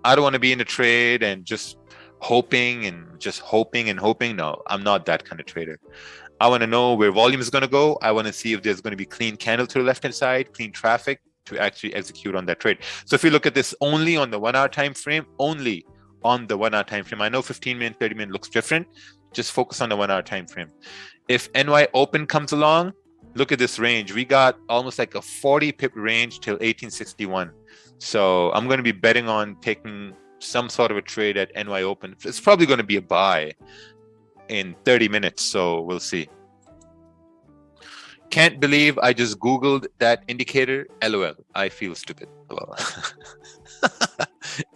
I don't want to be in the trade and just hoping and hoping. No, I'm not that kind of trader. I want to know where volume is going to go. I want to see if there's going to be clean candle to the left-hand side, clean traffic to actually execute on that trade. So if you look at this only on the 1-hour time frame, I know 15-minute, 30-minute looks different. Just focus on the 1-hour time frame. If NY open comes along, look at this range. We got almost like a 40 pip range till 1861. So I'm going to be betting on taking some sort of a trade at NY open. It's probably going to be a buy in 30 minutes. So we'll see. Can't believe I just Googled that indicator. LOL. I feel stupid. Well,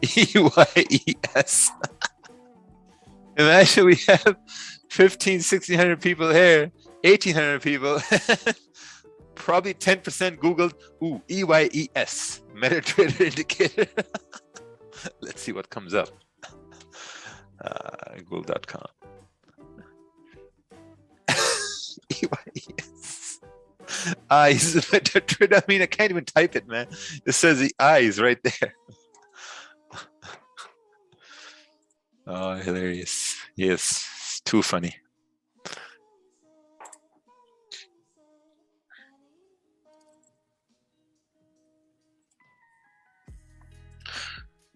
EYES. Imagine we have 1,600 people here, 1,800 people. Probably 10% Googled, EYES, MetaTrader indicator. Let's see what comes up. Google.com. EYES. Eyes. MetaTrader. I mean, I can't even type it, man. It says the eyes right there. Oh, hilarious. Yes, too funny.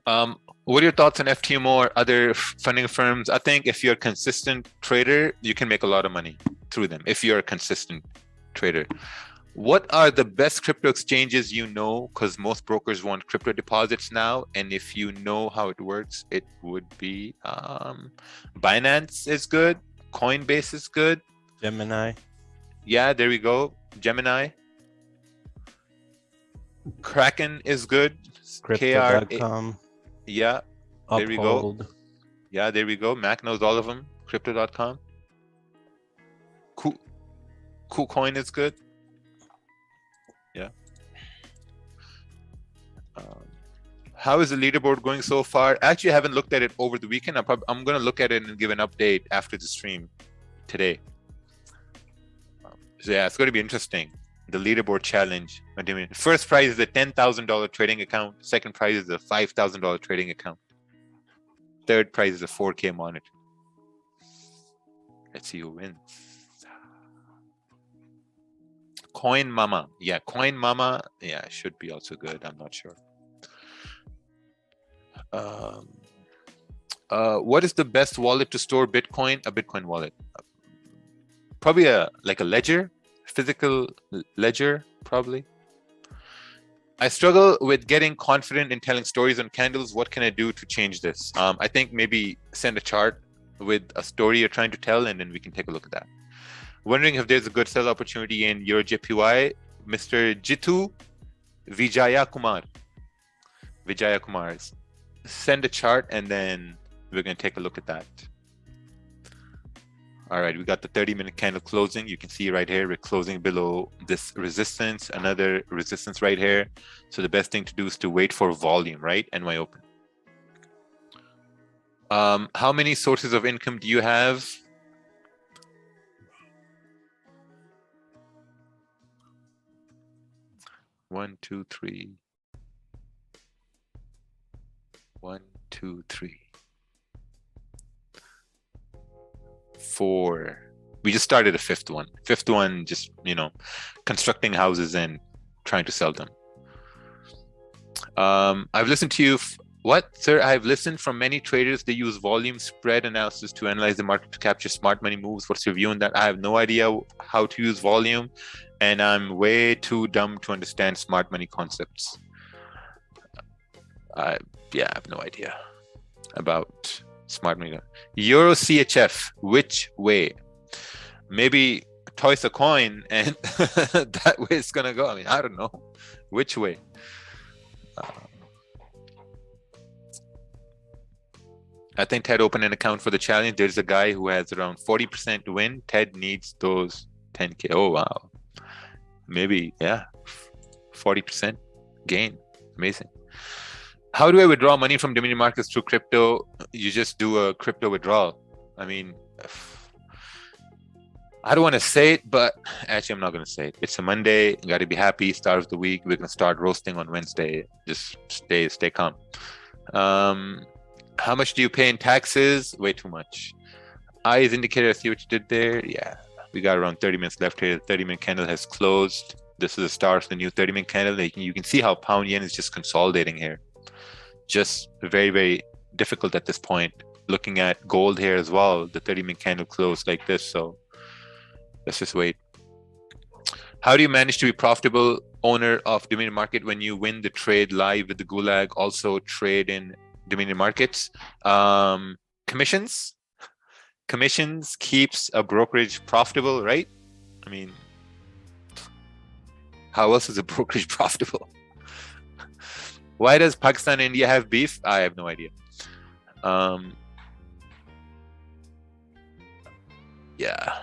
What are your thoughts on FTMO or other funding firms? I think if you're a consistent trader, you can make a lot of money through them if you're a consistent trader. What are the best crypto exchanges you know? Because most brokers want crypto deposits now. And if you know how it works, it would be Binance is good. Coinbase is good. Gemini. Yeah, there we go. Gemini. Kraken is good. Crypto.com. Yeah, there we go. Uphold. Yeah, there we go. Mac knows all of them. Crypto.com. KuCoin is good. Yeah. How is the leaderboard going so far? Actually, I haven't looked at it over the weekend. I'm going to look at it and give an update after the stream today. So yeah, it's going to be interesting. The leaderboard challenge. First prize is a $10,000 trading account. Second prize is a $5,000 trading account. Third prize is a 4K monitor. Let's see who wins. Coin Mama. Yeah, Coin Mama. Yeah, should be also good. I'm not sure. What is the best wallet to store Bitcoin? A Bitcoin wallet. Probably like a ledger. Physical ledger, probably. I struggle with getting confident in telling stories on candles. What can I do to change this? I think maybe send a chart with a story you're trying to tell, and then we can take a look at that. Wondering if there's a good sell opportunity in EuroJPY. Mr. Jitu Vijayakumar. Send a chart, and then we're going to take a look at that. All right, we got the 30-minute candle closing. You can see right here, we're closing below this resistance, another resistance right here. So the best thing to do is to wait for volume, right? NY open. How many sources of income do you have? One, two, three. 1, 2, 3. 4. We just started a fifth one. Fifth one, just, constructing houses and trying to sell them. I've listened to you. What, sir? I've listened from many traders. They use volume spread analysis to analyze the market to capture smart money moves. What's your view on that? I have no idea how to use volume, and I'm way too dumb to understand smart money concepts. I have no idea about smart money. Euro CHF, which way? Maybe toss a coin and that way it's gonna go. I mean, I don't know which way. I think Ted opened an account for the challenge. There's a guy who has around 40% win. Ted needs those 10K. Oh wow, maybe 40% gain. Amazing. How do I withdraw money from Dominion markets through crypto? You just do a crypto withdrawal. I mean, I don't want to say it, but actually I'm not going to say it. It's a Monday. You got to be happy. Start of the week. We're going to start roasting on Wednesday. Just stay calm. How much do you pay in taxes? Way too much. I is indicator. I see what you did there. Yeah, we got around 30 minutes left here. The 30-minute candle has closed. This is the start of the new 30-minute candle. You can see how pound yen is just consolidating here. Just very, very difficult at this point. Looking at gold here as well, the 30-minute candle closed like this. So let's just wait. How do you manage to be profitable owner of Dominion Market when you win the trade live with the Gulag, also trade in Dominion Markets? Commissions keeps a brokerage profitable, right? I mean, how else is a brokerage profitable? Why does Pakistan and India have beef? I have no idea. Yeah.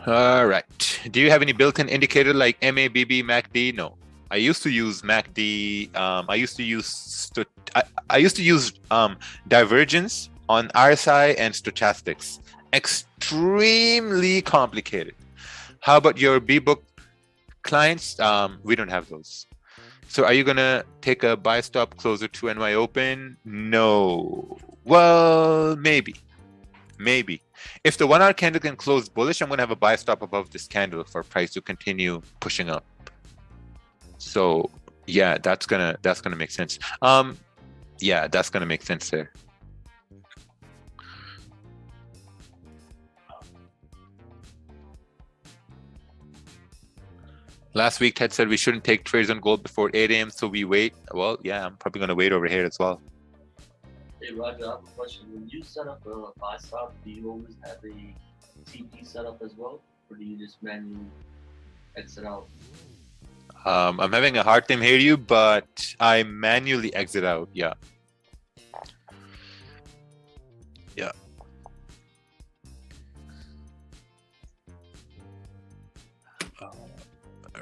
All right. Do you have any built-in indicator like MABB, MACD? No. I used to use MACD. I used to use divergence on RSI and stochastics. Extremely complicated. How about your B-book clients? We don't have those. So are you gonna take a buy stop closer to NY Open? No. Well, maybe. If the 1 hour candle can close bullish, I'm gonna have a buy stop above this candle for price to continue pushing up. So yeah, that's gonna make sense. Yeah, that's gonna make sense there. Last week, Ted said we shouldn't take trades on gold before 8 a.m. So we wait. Well, yeah, I'm probably gonna wait over here as well. Hey Roger, I have a question. When you set up a buy stop, do you always have a TP set up as well, or do you just manually exit out? I'm having a hard time hearing you, but I manually exit out. Yeah. Yeah.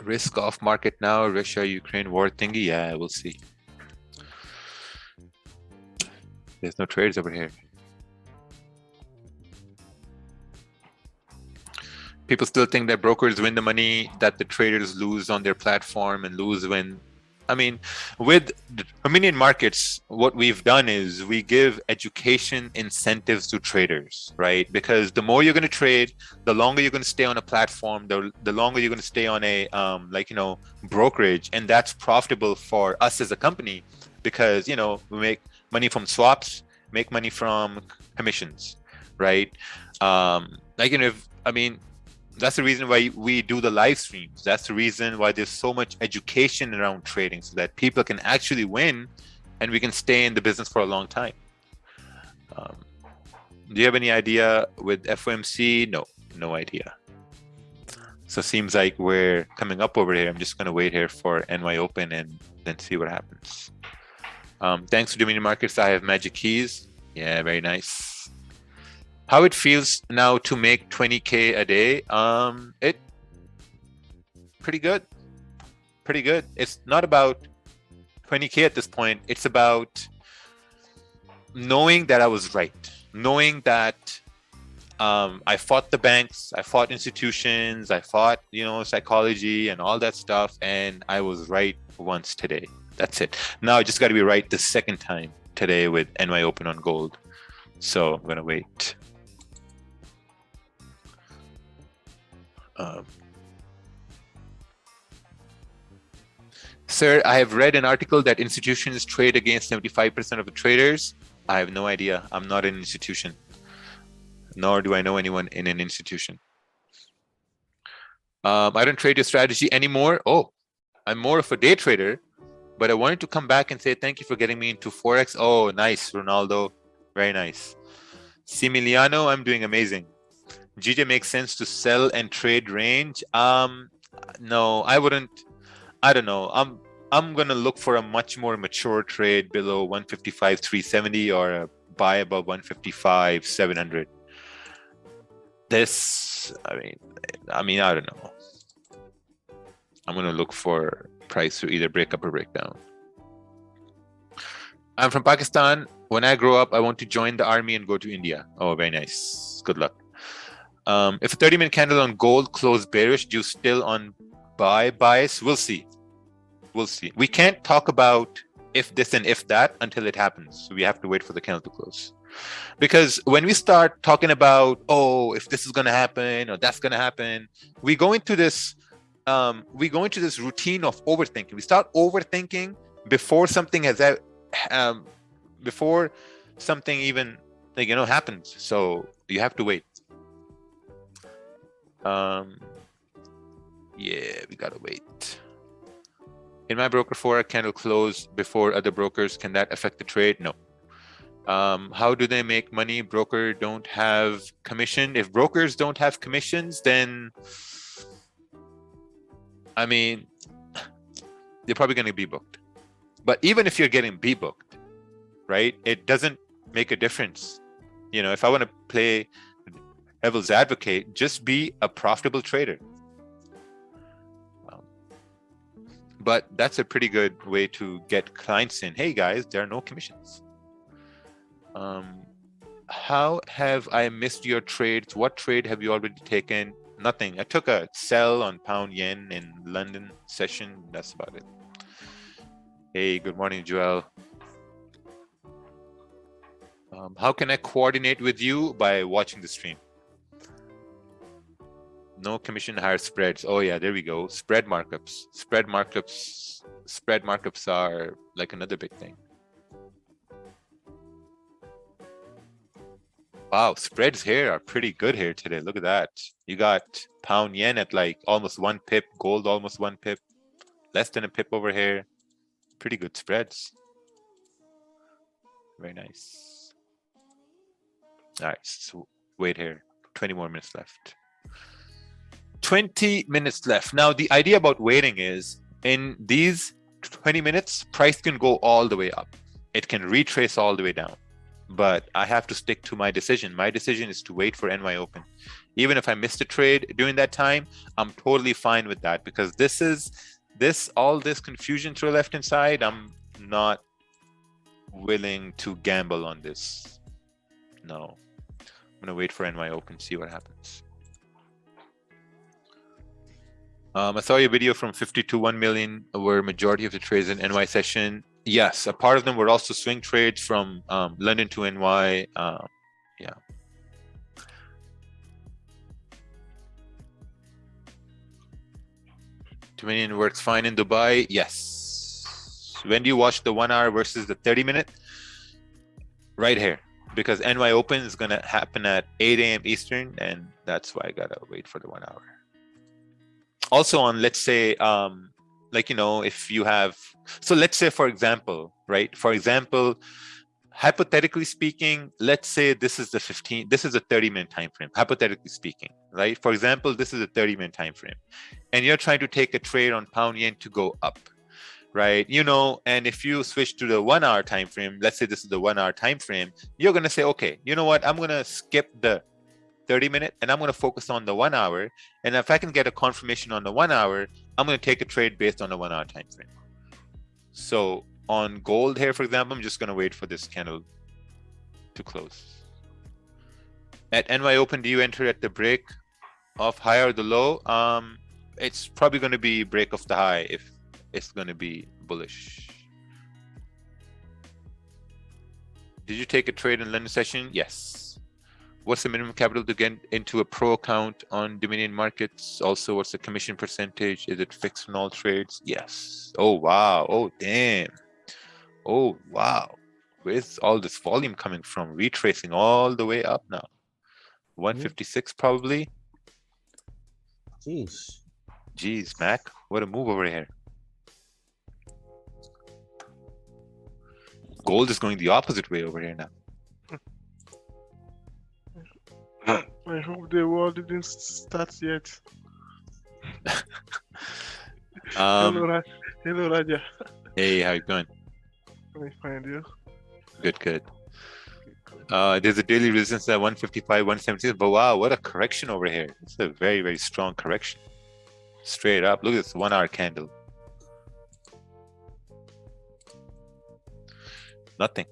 Risk off market now, Russia-Ukraine war thingy. Yeah, we'll see. There's no trades over here. People still think that brokers win the money that the traders lose on their platform and lose when. I mean, with the Armenian markets, what we've done is we give education incentives to traders, right? Because the more you're going to trade, the longer you're going to stay on a platform, the longer you're going to stay on a brokerage, and that's profitable for us as a company because we make money from swaps, make money from commissions, right? That's the reason why we do the live streams. That's the reason why there's so much education around trading, so that people can actually win and we can stay in the business for a long time. Do you have any idea with FOMC? No idea. So it seems like we're coming up over here. I'm just going to wait here for NY Open and then see what happens. Thanks to Dominion Markets, I have magic keys. Yeah, very nice. How it feels now to make 20K a day? It pretty good. It's not about 20K at this point. It's about knowing that I was right, knowing that I fought the banks, I fought institutions, I fought psychology and all that stuff, and I was right once today. That's it. Now I just got to be right the second time today with NY Open on gold. So I'm gonna wait. Sir, I have read an article that institutions trade against 75% of the traders. I have no idea. I'm not an institution, nor do I know anyone in an institution. I don't trade your strategy anymore. Oh, I'm more of a day trader, but I wanted to come back and say thank you for getting me into Forex. Oh, nice, Ronaldo. Very nice. Similiano, I'm doing amazing. GJ, makes sense to sell and trade range. No, I wouldn't. I don't know. I'm gonna look for a much more mature trade below 155.370 or a buy above 155.700. This, I mean, I don't know. I'm gonna look for price to either break up or break down. I'm from Pakistan. When I grow up, I want to join the army and go to India. Oh, very nice. Good luck. If a 30-minute candle on gold closed bearish, do you still on buy bias? We'll see. We can't talk about if this and if that until it happens. So we have to wait for the candle to close. Because when we start talking about, oh, if this is going to happen or that's going to happen, we go into this routine of overthinking. We start overthinking before something before something even happens. So you have to wait. Yeah, we gotta wait. In my broker for a candle close before other brokers, can that affect the trade? No. How do they make money? Broker don't have commission. If brokers don't have commissions, then you're probably going to be booked. But even if you're getting B booked, right, it doesn't make a difference. You know, if I want to play devil's advocate, just be a profitable trader. But that's a pretty good way to get clients in. Hey guys, there are no commissions. How have I missed your trades? What trade have you already taken? Nothing. I took a sell on pound yen in London session. That's about it. Hey, good morning, Joel. How can I coordinate with you? By watching the stream. No commission, higher spreads. Oh yeah, there we go. Spread markups. Spread markups are like another big thing. Wow, spreads here are pretty good here today. Look at that. You got pound yen at like almost 1 pip, gold almost 1 pip, less than a pip over here. Pretty good spreads. Very nice. All right, so wait here. 20 more minutes left. 20 minutes left. Now, the idea about waiting is in these 20 minutes, price can go all the way up. It can retrace all the way down. But I have to stick to my decision. My decision is to wait for NY Open. Even if I missed a trade during that time, I'm totally fine with that because all this confusion to the left-hand side, I'm not willing to gamble on this. No. I'm gonna wait for NY Open, see what happens. I saw your video from 50 to 1 million were majority of the trades in NY session. Yes, a part of them were also swing trades from London to NY. Yeah. Dominion works fine in Dubai. Yes. When do you watch the 1 hour versus the 30-minute? Right here. Because NY Open is going to happen at 8 a.m. Eastern, and that's why I got to wait for the 1 hour. Also on, let's say, like, you know, if you have, so let's say, for example, right? For example, hypothetically speaking, let's say this is the 30-minute time frame, hypothetically speaking, right? For example, this is a 30-minute time frame, and you're trying to take a trade on pound yen to go up, right? You know, and if you switch to the 1 hour time frame, let's say this is the 1 hour time frame, you're going to say, okay, you know what? I'm going to skip the 30-minute and I'm going to focus on the 1 hour. And if I can get a confirmation on the 1 hour, I'm going to take a trade based on the 1 hour time frame. So on gold here, for example, I'm just going to wait for this candle to close. At NY Open, do you enter at the break of high or the low? It's probably going to be break of the high if it's going to be bullish. Did you take a trade in London session? Yes. What's the minimum capital to get into a pro account on Dominion markets? Also, what's the commission percentage? Is it fixed on all trades? Yes. Oh, wow. Oh, damn. Oh, wow. Where's all this volume coming from? Retracing all the way up now. 156 probably. Jeez, Mac. What a move over here. Gold is going the opposite way over here now. I hope the war didn't start yet. Hello, Raja. Hey, how you going? I find you. Good. There's a daily resistance at 155, 176. But wow, what a correction over here. It's a very, very strong correction. Straight up. Look at this 1 hour candle. Nothing.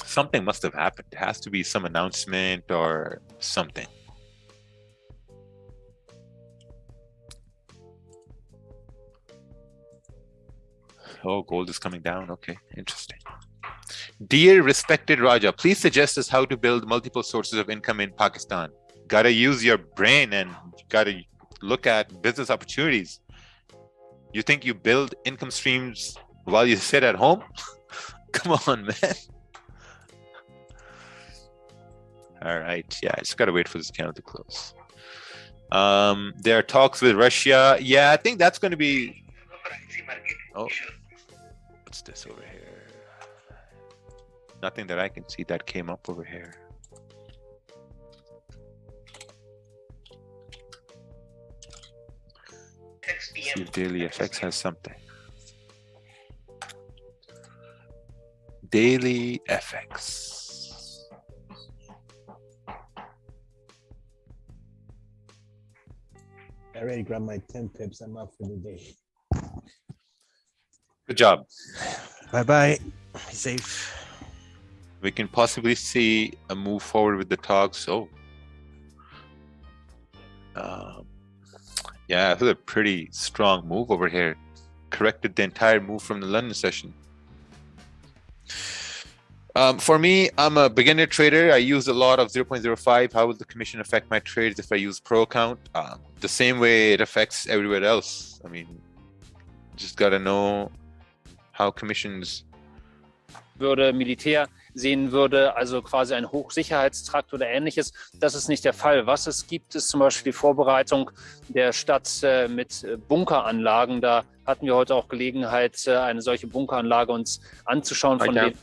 Something must have happened. There has to be some announcement or something. Oh, gold is coming down. Okay, interesting. Dear respected Raja, please suggest us how to build multiple sources of income in Pakistan. Gotta use your brain and gotta look at business opportunities. You think you build income streams while you sit at home? Come on, man. All right, yeah, I just gotta wait for this candle to close. There are talks with Russia. Yeah, I think that's gonna be. Oh, what's this over here? Nothing that I can see that came up over here. see if daily FX has something. Daily FX. I already grabbed my 10 pips. I'm out for the day. Good job. Bye-bye. Be safe. We can possibly see a move forward with the talks. Oh. Yeah, this is a pretty strong move over here. Corrected the entire move from the London session. For me, I'm a beginner trader. I use a lot of 0.05. How will the commission affect my trades if I use pro account? The same way it affects everywhere else. I mean, just gotta know how commissions. Würde Militär sehen würde, also quasi ein Hochsicherheitstrakt oder ähnliches. Das ist nicht der Fall. Was es gibt, ist zum Beispiel die Vorbereitung der Stadt mit Bunkeranlagen. Da hatten wir heute auch Gelegenheit, eine solche Bunkeranlage uns anzuschauen. Von denen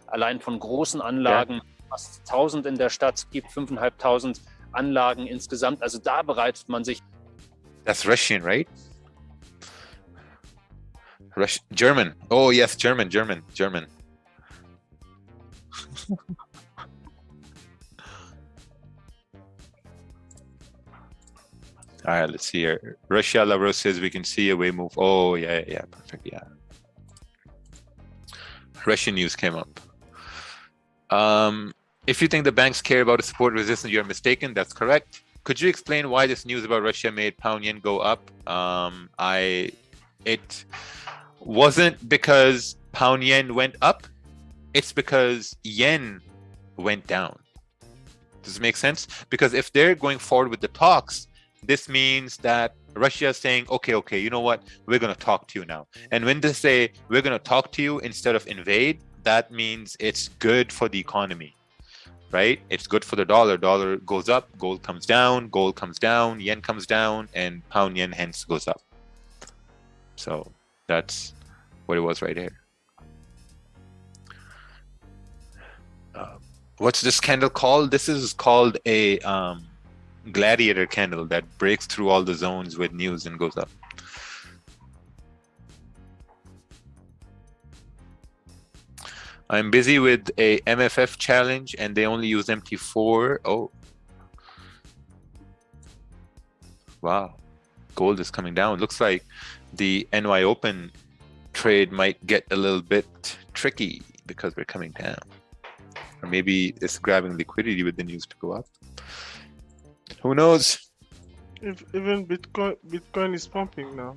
allein von großen Anlagen fast 1000 in der Stadt gibt, 5.500 Anlagen insgesamt. Also da bereitet man sich. That's Russian, right? German. Oh yes, German. All right, let's see here. Russia Lavro says we can see a way move. Oh, yeah, perfect, yeah. Russian news came up. If you think the banks care about the support resistance, you're mistaken. That's correct. Could you explain why this news about Russia made pound yen go up? It wasn't because pound yen went up. It's because yen went down. Does it make sense? Because if they're going forward with the talks, this means that Russia is saying, okay, you know what? We're going to talk to you now. And when they say we're going to talk to you instead of invade, that means it's good for the economy, right? It's good for the dollar. Dollar goes up, gold comes down, yen comes down, and pound yen hence goes up. So that's what it was right here. What's this candle called? This is called a gladiator candle that breaks through all the zones with news and goes up. I'm busy with a MFF challenge and they only use MT4. Oh. Wow. Gold is coming down. Looks like the NY Open trade might get a little bit tricky because we're coming down. Or maybe it's grabbing liquidity with the news to go up. Who knows? Even Bitcoin is pumping now.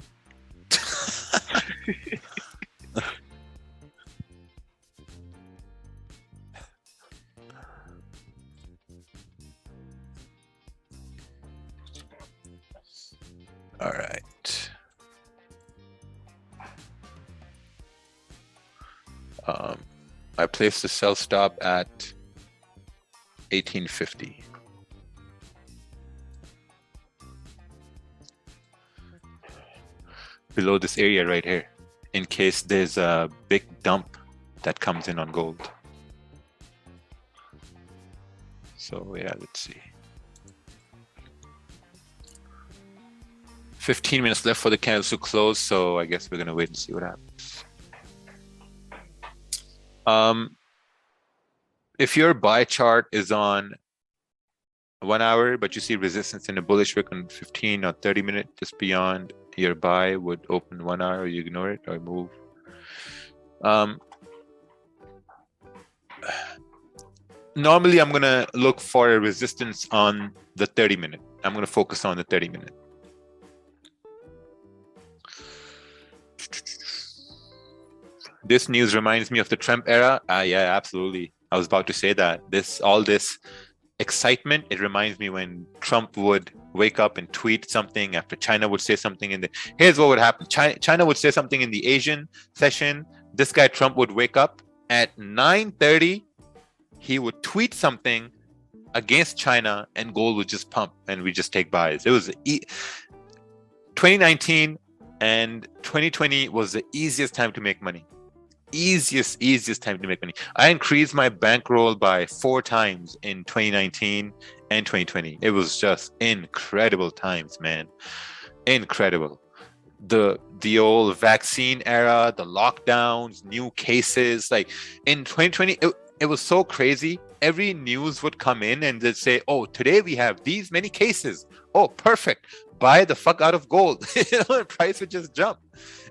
All right. I placed the sell stop at 1850. Below this area right here, in case there's a big dump that comes in on gold. So yeah, let's see. 15 minutes left for the candles to close, so I guess we're gonna wait and see what happens. If your buy chart is on 1 hour, but you see resistance in a bullish wick on 15 or 30 minutes just beyond your buy would open 1 hour, you ignore it or move. Normally, I'm gonna look for a resistance on the 30 minute. I'm gonna focus on the 30 minute. This news reminds me of the Trump era. Yeah, absolutely. I was about to say that. All this excitement, it reminds me when Trump would wake up and tweet something after China would say something here's what would happen. China would say something in the Asian session. This guy Trump would wake up at 9:30. He would tweet something against China and gold would just pump and we just take buys. It was 2019 and 2020 was the easiest time to make money. Easiest time to make money. I increased my bankroll by 4 times in 2019 and 2020. It was just incredible times, man. Incredible. the old vaccine era, the lockdowns, new cases. Like in 2020, it was so crazy. Every news would come in and they'd say, oh, today we have these many cases. Oh, perfect. Buy the fuck out of gold. You know, and price would just jump.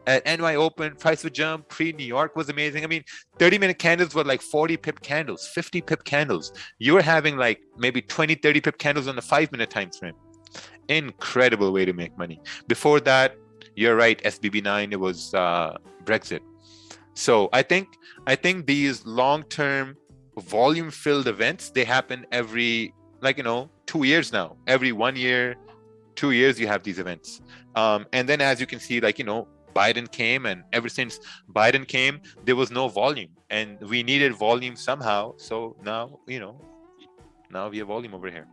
At NY Open, price would jump. Pre-New York was amazing. I mean, 30-minute candles were like 40 pip candles, 50 pip candles. You were having like maybe 20, 30 pip candles on the 5-minute time frame. Incredible way to make money. Before that, you're right, SBB9, it was Brexit. So I think these long-term volume-filled events, they happen every, 2 years now. Every 1 year, 2 years, you have these events. And then as you can see, Biden came, and ever since Biden came, there was no volume, and we needed volume somehow. So now, now we have volume over here.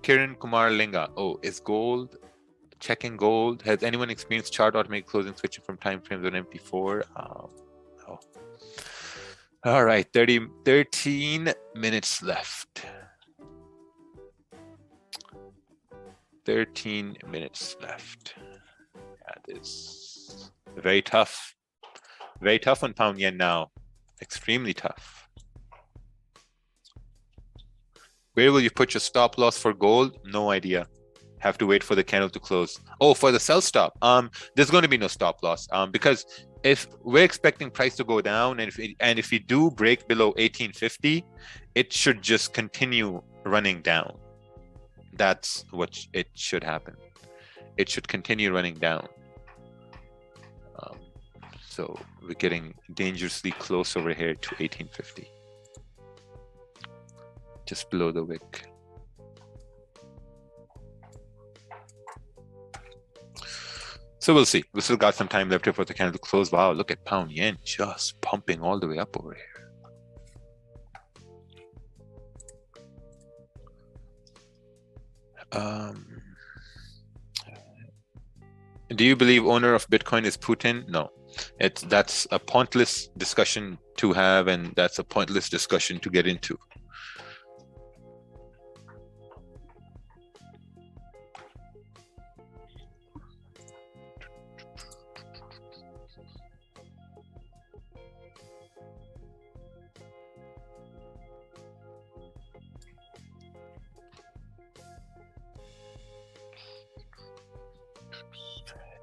Kiran Kumar Linga. Oh, is gold, checking gold. Has anyone experienced chart automatic closing switching from time frames on MT4? Oh. All right, 13 minutes left. 13 minutes left. That is very tough. Very tough on pound yen now. Extremely tough. Where will you put your stop loss for gold? No idea. Have to wait for the candle to close. Oh, for the sell stop. There's going to be no stop loss. Because if we're expecting price to go down, and if we do break below 1850, it should just continue running down. That's what it should happen. It should continue running down. So we're getting dangerously close over here to 1850. Just below the wick. So we'll see. We still got some time left here for the candle to close. Wow, look at pound yen just pumping all the way up over here. Do you believe owner of Bitcoin is Putin? No. That's a pointless discussion to have, and that's a pointless discussion to get into.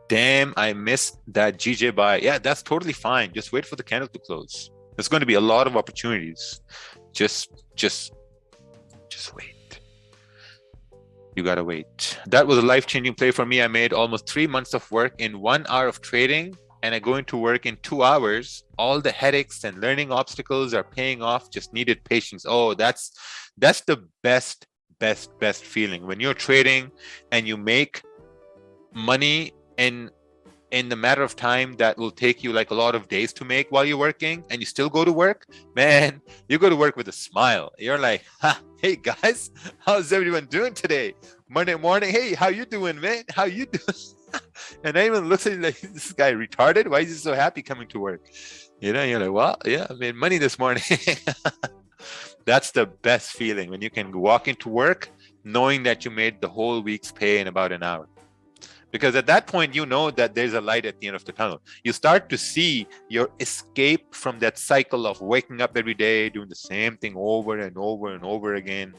Damn, I missed that GJ buy. Yeah, that's totally fine. Just wait for the candle to close. There's going to be a lot of opportunities. Just wait. You gotta wait. That was a life-changing play for me. I made almost 3 months of work in 1 hour of trading, and I go into work in 2 hours. All the headaches and learning obstacles are paying off. Just needed patience. Oh, that's the best feeling when you're trading and you make money in the matter of time that will take you like a lot of days to make while you're working, and you still go to work. Man, you go to work with a smile. You're like, hey guys, how's everyone doing today? Monday morning, hey, how you doing, man? How you doing? And everyone looks at you like, this guy retarded? Why is he so happy coming to work? You're like, well, yeah, I made money this morning. That's the best feeling, when you can walk into work knowing that you made the whole week's pay in about an hour. Because at that point, you know that there's a light at the end of the tunnel. You start to see your escape from that cycle of waking up every day, doing the same thing over and over and over again.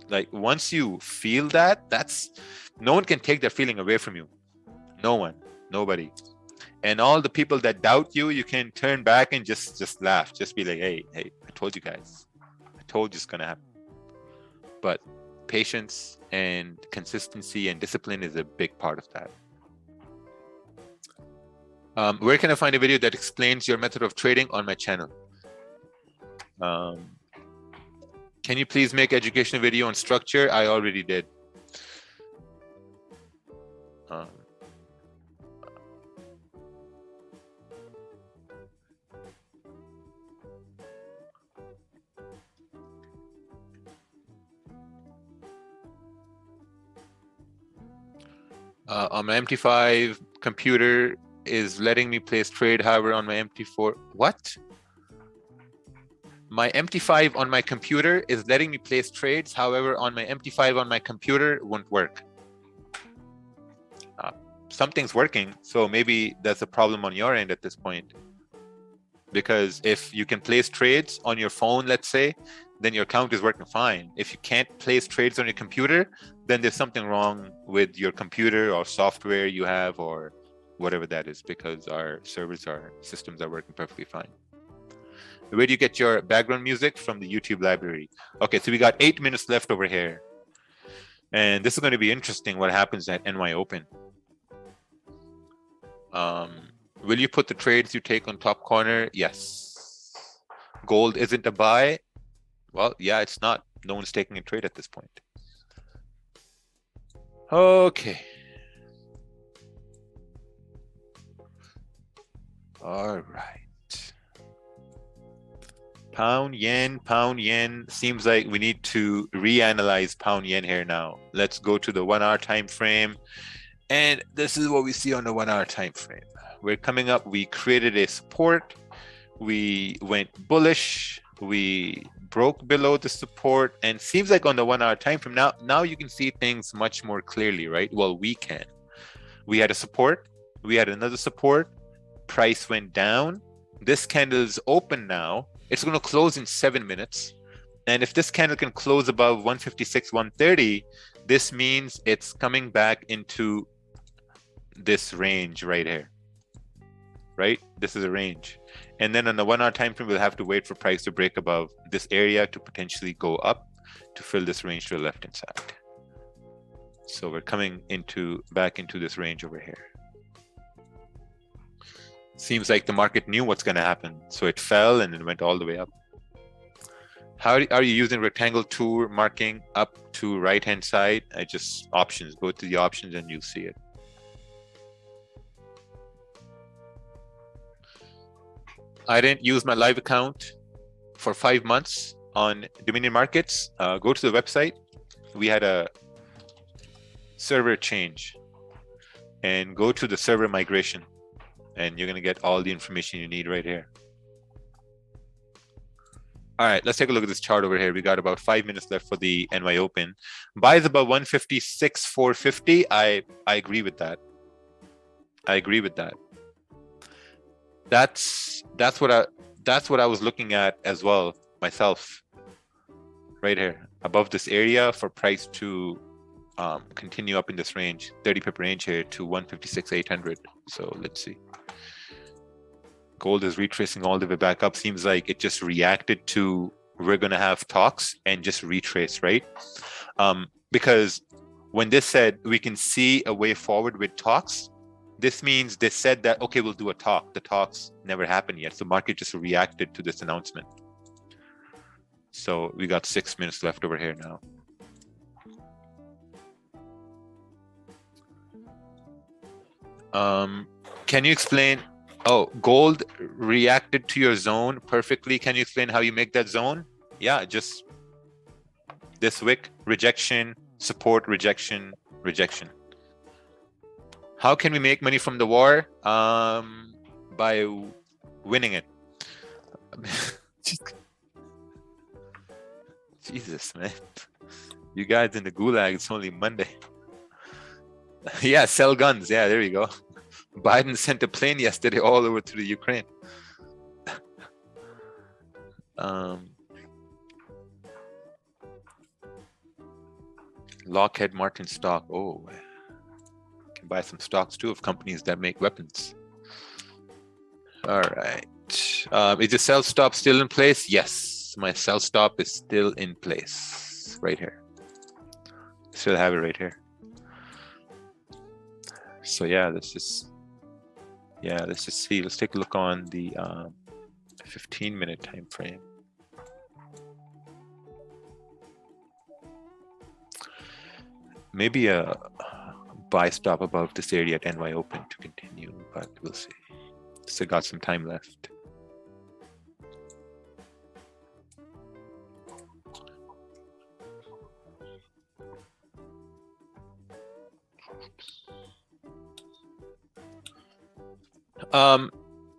Like, once you feel that, no one can take that feeling away from you. No one, nobody. And all the people that doubt you, you can turn back and just laugh. Just be like, hey, I told you guys. I told you it's going to happen. But patience and consistency and discipline is a big part of that. Where can I find a video that explains your method of trading? On my channel. Can you please make educational video on structure? I already did. On my MT5 computer is letting me place trade, however on my MT4, what? My MT5 on my computer is letting me place trades, however on my MT5 on my computer won't work. something's working. So maybe that's a problem on your end at this point. Because if you can place trades on your phone, let's say, then your account is working fine. If you can't place trades on your computer, then there's something wrong with your computer or software you have or whatever that is, because our servers, our systems are working perfectly fine. Where do you get your background music? From the YouTube library. Okay, so we got 8 minutes left over here. And this is going to be interesting what happens at NY Open. Will you put the trades you take on top corner? Yes. Gold isn't a buy? Well, yeah, it's not. No one's taking a trade at this point. Okay. All right. Pound yen. Seems like we need to reanalyze pound yen here now. Let's go to the 1 hour time frame. And this is what we see on the 1 hour time frame. We're coming up, we created a support, we went bullish, we broke below the support, and seems like on the 1 hour time frame now you can see things much more clearly, right? Well, we can. We had a support, we had another support, price went down. This candle is open now. It's going to close in 7 minutes. And if this candle can close above 156, 130, this means it's coming back into this range right here. Right? This is a range. And then on the 1 hour time frame, we'll have to wait for price to break above this area to potentially go up to fill this range to the left hand side. So we're coming back into this range over here. Seems like the market knew what's going to happen. So it fell and it went all the way up. How are you using rectangle tool marking up to right hand side? I just options, go to the options and you'll see it. I didn't use my live account for 5 months on Dominion Markets. Go to the website. We had a server change, and go to the server migration, and you're going to get all the information you need right here. All right, let's take a look at this chart over here. We got about 5 minutes left for the NY Open. Buys above 156, 450. I agree with that. I agree with that. That's what I was looking at as well myself. Right here, above this area for price to continue up in this range, 30 pip range here to 156, 800. So let's see. Gold is retracing all the way back up. Seems like it just reacted to we're going to have talks and just retrace, right? Because when this said we can see a way forward with talks, this means they said that, okay, we'll do a talk. The talks never happened yet. So market just reacted to this announcement. So we got 6 minutes left over here now. Can you explain? Oh, gold reacted to your zone perfectly. Can you explain how you make that zone? Yeah, just this wick, rejection, support, rejection, rejection. How can we make money from the war? By winning it. Jesus, man. You guys in the gulag, it's only Monday. Yeah, sell guns. Yeah, there you go. Biden sent a plane yesterday all over to the Ukraine. Lockheed Martin stock. Oh, can buy some stocks too of companies that make weapons. All right. Is the sell stop still in place? Yes, my sell stop is still in place right here. Still have it right here. So yeah, let's just see. Let's take a look on the 15-minute time frame. Maybe a buy stop above this area at NY Open to continue, but we'll see. Still got some time left.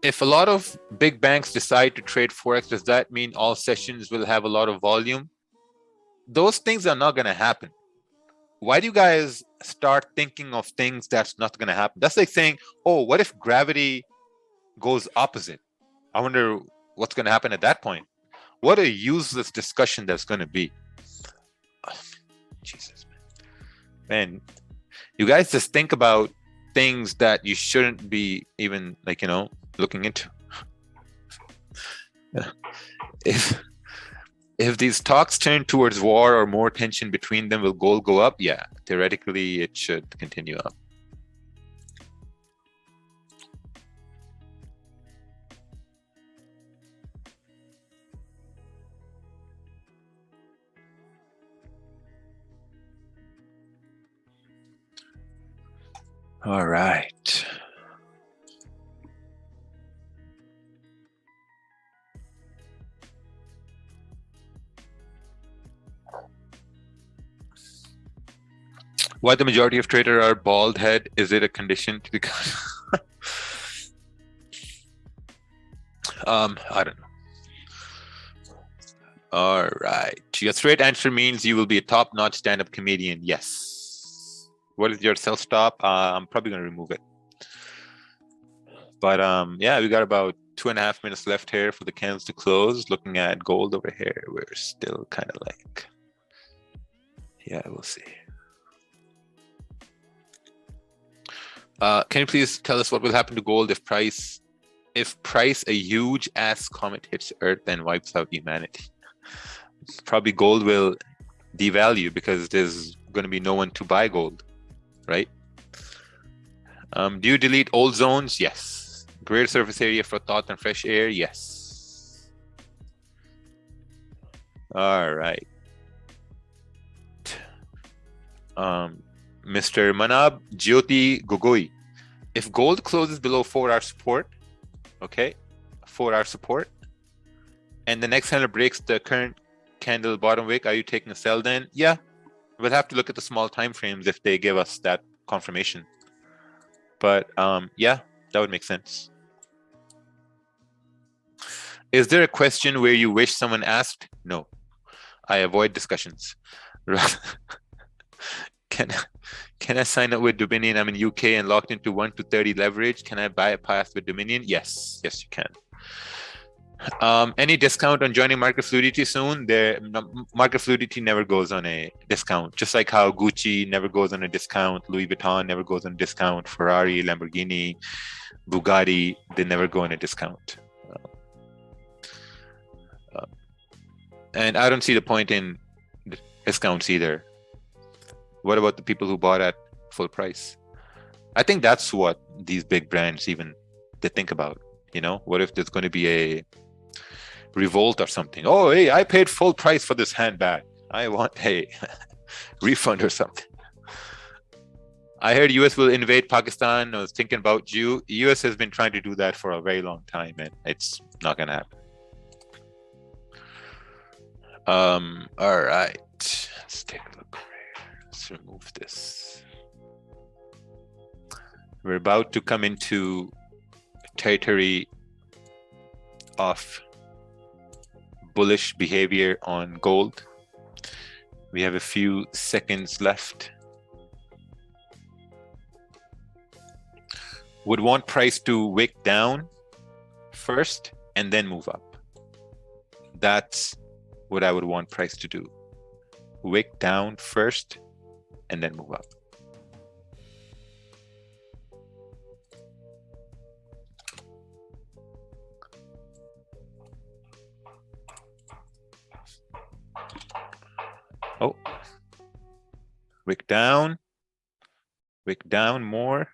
If a lot of big banks decide to trade Forex, does that mean all sessions will have a lot of volume? Those things are not going to happen. why do you guys start thinking of things that's not going to happen? That's like saying, oh, what if gravity goes opposite? I wonder what's going to happen at that point. What a useless discussion that's going to be. Jesus, man. You guys just think about things that you shouldn't be even like, looking into. If these talks turn towards war or more tension between them, will gold go up? Yeah, theoretically, it should continue up. All right. Why the majority of traders are bald head? Is it a condition to become? I don't know. All right. Your straight answer means you will be a top-notch stand-up comedian. Yes. What is your self-stop? I'm probably going to remove it. But yeah, we got about 2.5 minutes left here for the candles to close. Looking at gold over here, we're still kind of like, yeah, we'll see. Can you please tell us what will happen to gold if price a huge ass comet hits Earth and wipes out humanity? Probably gold will devalue because there's going to be no one to buy gold, right? Do you delete old zones? Yes. Greater surface area for thought and fresh air? Yes. All right. Mr. Manab Jyoti Gogoi. If gold closes below 4-hour support, okay, 4-hour support, and the next candle breaks the current candle bottom wick, are you taking a sell then? Yeah, we'll have to look at the small time frames if they give us that confirmation. But yeah, that would make sense. Is there a question where you wish someone asked? No, I avoid discussions. Can I sign up with Dominion? I'm in UK and locked into 1 to 30 leverage. Can I bypass with Dominion? Yes, you can. Any discount on joining Market Fluidity soon? Market Fluidity never goes on a discount. Just like how Gucci never goes on a discount, Louis Vuitton never goes on a discount, Ferrari, Lamborghini, Bugatti, they never go on a discount. And I don't see the point in discounts either. What about the people who bought at full price? I think that's what these big brands even they think about. What if there's going to be a revolt or something? Oh, hey, I paid full price for this handbag. I want a refund or something. I heard US will invade Pakistan. I was thinking about you. US has been trying to do that for a very long time, and it's not going to happen. All right. Let's take a look. Let's remove this. We're about to come into territory of bullish behavior on gold. We have a few seconds left. Would want price to wick down first and then move up. That's what I would want price to do. Wick down first and then move up. Oh, wick down more,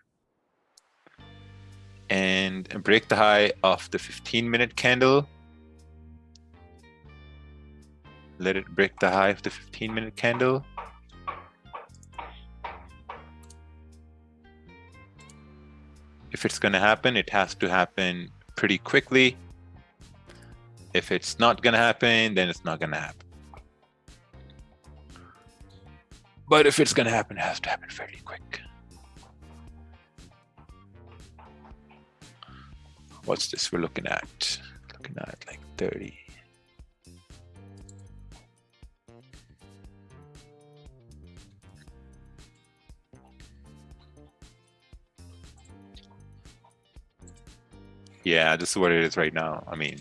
and break the high of the 15-minute candle. Let it break the high of the 15-minute candle. If it's going to happen, it has to happen pretty quickly. If it's not going to happen, then it's not going to happen. But if it's going to happen, it has to happen fairly quick. What's this we're looking at? Looking at like 30. Yeah, this is what it is right now. I mean,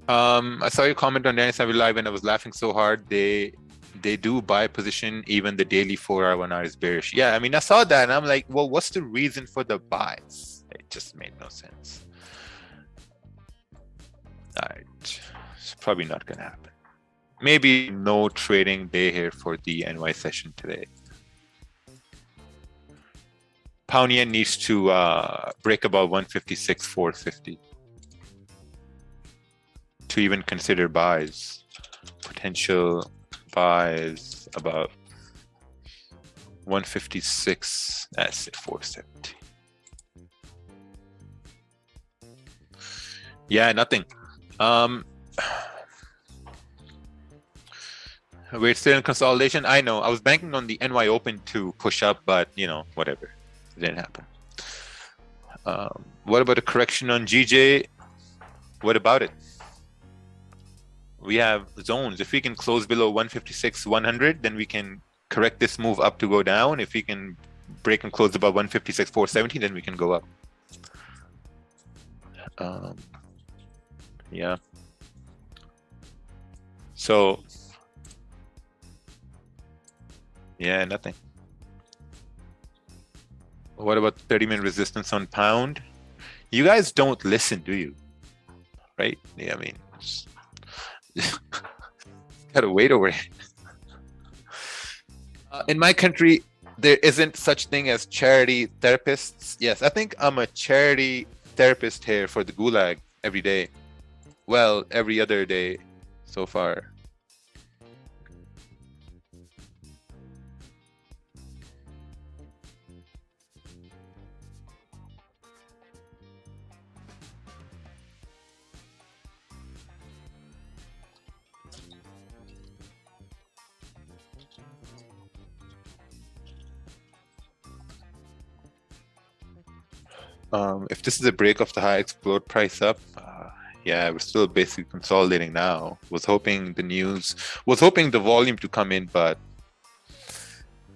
I saw your comment on Dennis Live and I was laughing so hard. They do buy position, even the daily 4-hour, 1-hour is bearish. Yeah, I mean, I saw that and I'm like, well, what's the reason for the buys? It just made no sense. All right, it's probably not gonna happen. Maybe no trading day here for the NY session today. Pound yen needs to break above 156.450 to even consider buys. Potential buys about 156. That's it, 470. Yeah, nothing. We're still in consolidation. I know. I was banking on the NY Open to push up, but you know, whatever. It didn't happen. What about a correction on GJ? What about it? We have zones. If we can close below 156.100, then we can correct this move up to go down. If we can break and close above 156.470, then we can go up. Yeah. So, yeah, nothing. What about 30-minute resistance on pound? You guys don't listen, do you? Right? Yeah, I mean, gotta wait over it. In my country, there isn't such thing as charity therapists. Yes, I think I'm a charity therapist here for the Gulag every day. Well, every other day so far. If this is a break of the high, explode price up. Yeah, we're still basically consolidating now. Was hoping the volume to come in, but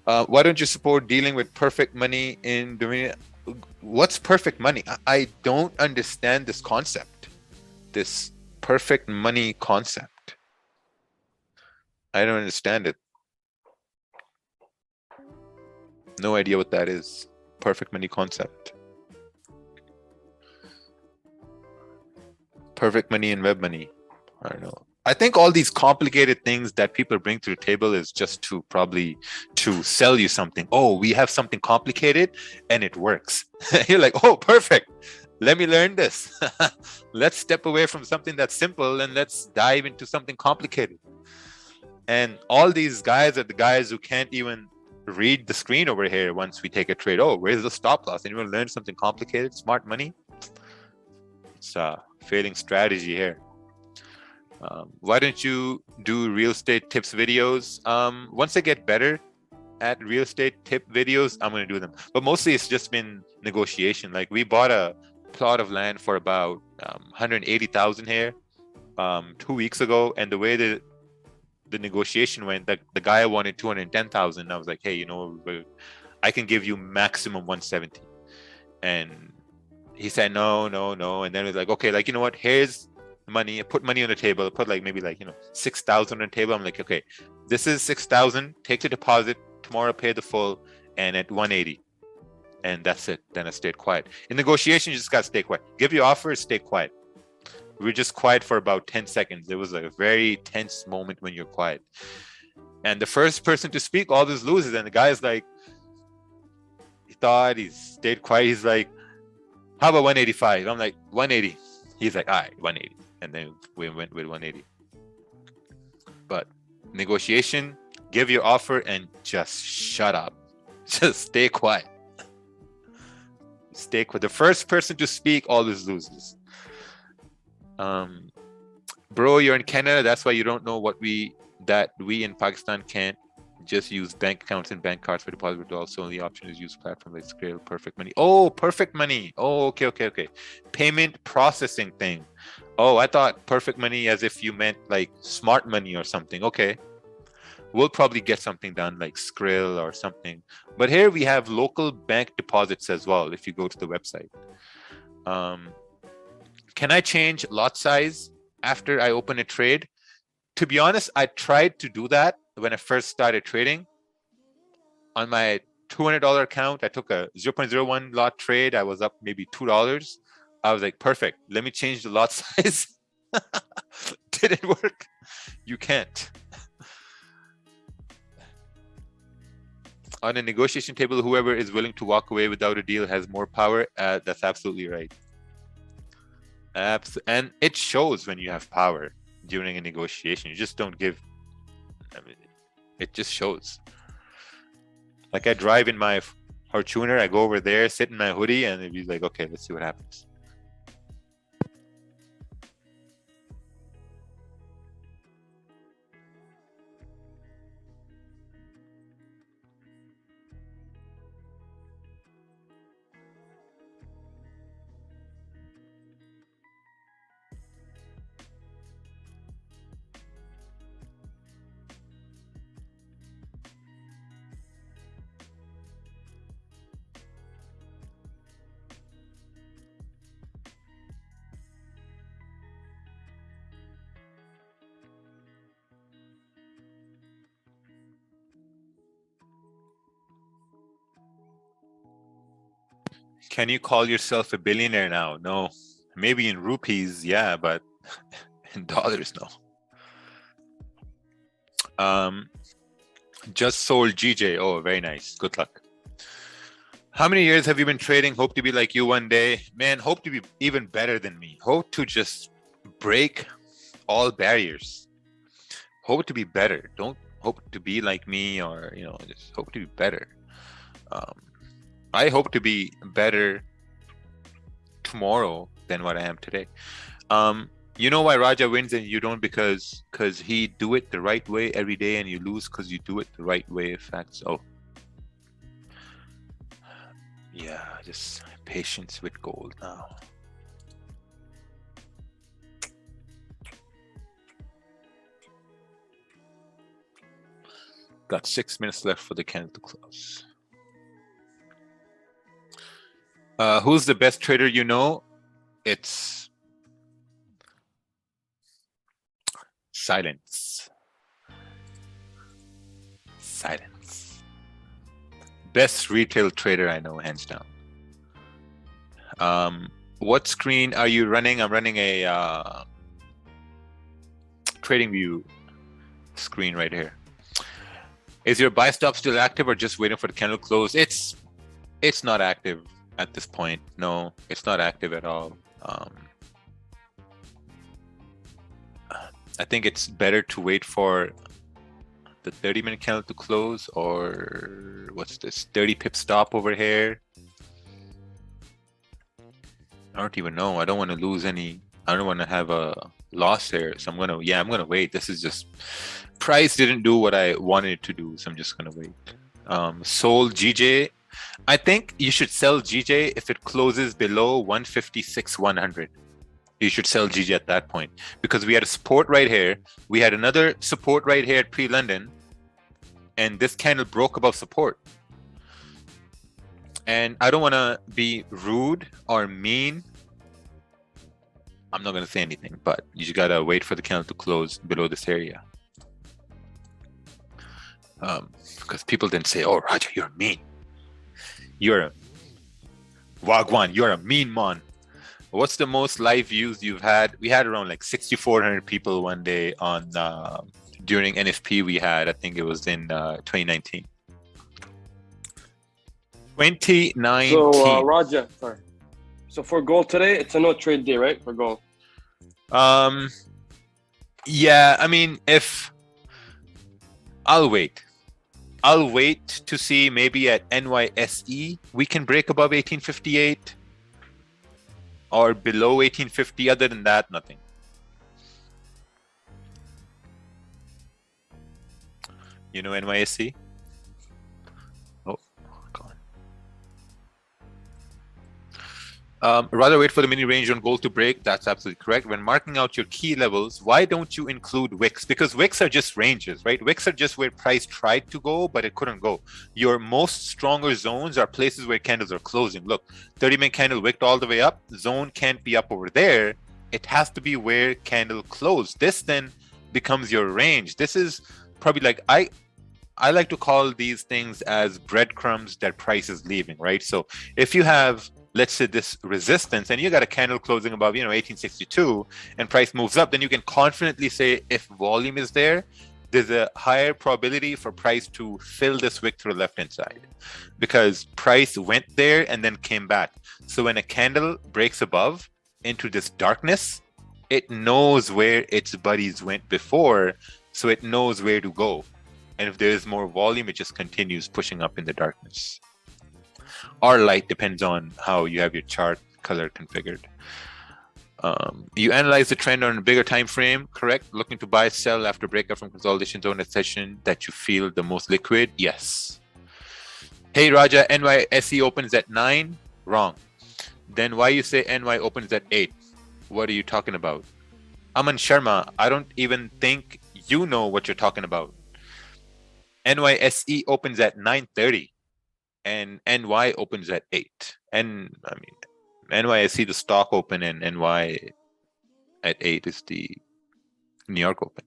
why don't you support dealing with perfect money in Dominion? What's perfect money? I don't understand this concept. This perfect money concept. I don't understand it. No idea what that is. Perfect money concept. Perfect money and web money. I don't know. I think all these complicated things that people bring to the table is just to sell you something. Oh, we have something complicated and it works. You're like, oh, perfect. Let me learn this. Let's step away from something that's simple and let's dive into something complicated. And all these guys are the guys who can't even read the screen over here once we take a trade. Oh, where's the stop loss? Anyone learn something complicated? Smart money? It's failing strategy here. Why don't you do real estate tips videos? Once I get better at real estate tip videos, I'm going to do them. But mostly it's just been negotiation. Like we bought a plot of land for about 180,000 here 2 weeks ago. And the way that the negotiation went, the guy wanted 210,000. I was like, hey, you know, I can give you maximum 170. And he said, no. And then it was like, okay, like, you know what? Here's money. I put money on the table. I put like maybe like, you know, 6,000 on the table. I'm like, okay, this is 6,000. Take the deposit. Tomorrow, pay the full. And at 180. And that's it. Then I stayed quiet. In negotiation, you just got to stay quiet. Give your offer, stay quiet. We were just quiet for about 10 seconds. It was a very tense moment when you're quiet. And the first person to speak always loses. And the guy's like, he thought, he stayed quiet. He's like, how about 185? I'm like, 180. He's like, all right, 180. And then we went with 180. But negotiation, give your offer and just shut up. Just stay quiet. Stay quiet. The first person to speak always loses. Bro, you're in Canada. That's why you don't know what we in Pakistan can't Just use bank accounts and bank cards for deposit withdrawals. So only option is use platform like Scale, Perfect Money. Oh, Perfect Money. Oh, okay. Payment processing thing. Oh, I thought Perfect Money as if you meant like Smart Money or something. Okay. We'll probably get something done like Skrill or something. But here we have local bank deposits as well if you go to the website. Can I change lot size after I open a trade? To be honest, I tried to do that when I first started trading. On my $200 account, I took a 0.01 lot trade. I was up maybe $2. I was like, perfect. Let me change the lot size. Did it work? You can't. On a negotiation table, whoever is willing to walk away without a deal has more power. That's absolutely right. And it shows when you have power during a negotiation. You just don't give. I mean, it just shows. Like I drive in my Fortuner, I go over there, sit in my hoodie, and it'd be like, okay, let's see what happens. Can you call yourself a billionaire now? No. Maybe in rupees, yeah, but in dollars, no. Just sold GJ. Oh, very nice. Good luck. How many years have you been trading? Hope to be like you one day. Man, hope to be even better than me. Hope to just break all barriers. Hope to be better. Don't hope to be like me or, just hope to be better. I hope to be better tomorrow than what I am today. You know why Raja wins and you don't? Because he do it the right way every day, and you lose because you do it the right way. In fact, so yeah, just patience with gold now. Got 6 minutes left for the candle to close. Who's the best trader you know? It's silence. Silence. Best retail trader I know, hands down. What screen are you running? I'm running a trading view screen right here. Is your buy stop still active or just waiting for the candle close? It's not active at this point. No, it's not active at all. I think it's better to wait for the 30-minute candle to close, or what's this 30 pip stop over here. I don't even know. I don't want to lose any. I don't want to have a loss here, so I'm gonna wait. This is just price didn't do what I wanted it to do, so I'm just gonna wait. Sold GJ. I think you should sell GJ if it closes below 156.100. You should sell GJ at that point, because we had a support right here. We had another support right here at pre-London, and this candle broke above support. And I don't want to be rude or mean. I'm not going to say anything, but you just got to wait for the candle to close below this area. Because people didn't say, oh, Raja, you're mean. You're a Wagwan, you're a mean man. What's the most live views you've had? We had around like 6,400 people one day on during NFP we had. I think it was in 2019. 2019. So Raja, sorry. So for gold today, it's a no trade day, right? For gold. Yeah, I mean, if I'll wait to see maybe at NYSE we can break above 1858 or below 1850. Other than that, nothing. You know NYSE? Oh, gone. Rather wait for the mini range on gold to break. That's absolutely correct. When marking out your key levels, why don't you include wicks? Because wicks are just ranges, right? Wicks are just where price tried to go, but it couldn't go. Your most stronger zones are places where candles are closing. Look, 30-minute candle wicked all the way up. Zone can't be up over there. It has to be where candle closed. This then becomes your range. This is probably like, I like to call these things as breadcrumbs that price is leaving, right? So if you have, let's say, this resistance and you got a candle closing above, 1862 and price moves up, then you can confidently say if volume is there, there's a higher probability for price to fill this wick to the left-hand side because price went there and then came back. So when a candle breaks above into this darkness, it knows where its buddies went before, so it knows where to go. And if there is more volume, it just continues pushing up in the darkness. Or light, depends on how you have your chart color configured. You analyze the trend on a bigger time frame, correct? Looking to buy, sell after breakup from consolidation zone at session that you feel the most liquid? Yes. Hey Raja, NYSE opens at 9? Wrong. Then why you say NY opens at 8? What are you talking about? Aman Sharma, I don't even think you know what you're talking about. NYSE opens at 9:30 and NY opens at 8. And I mean, NYSE, the stock open, and NY at 8 is the New York open.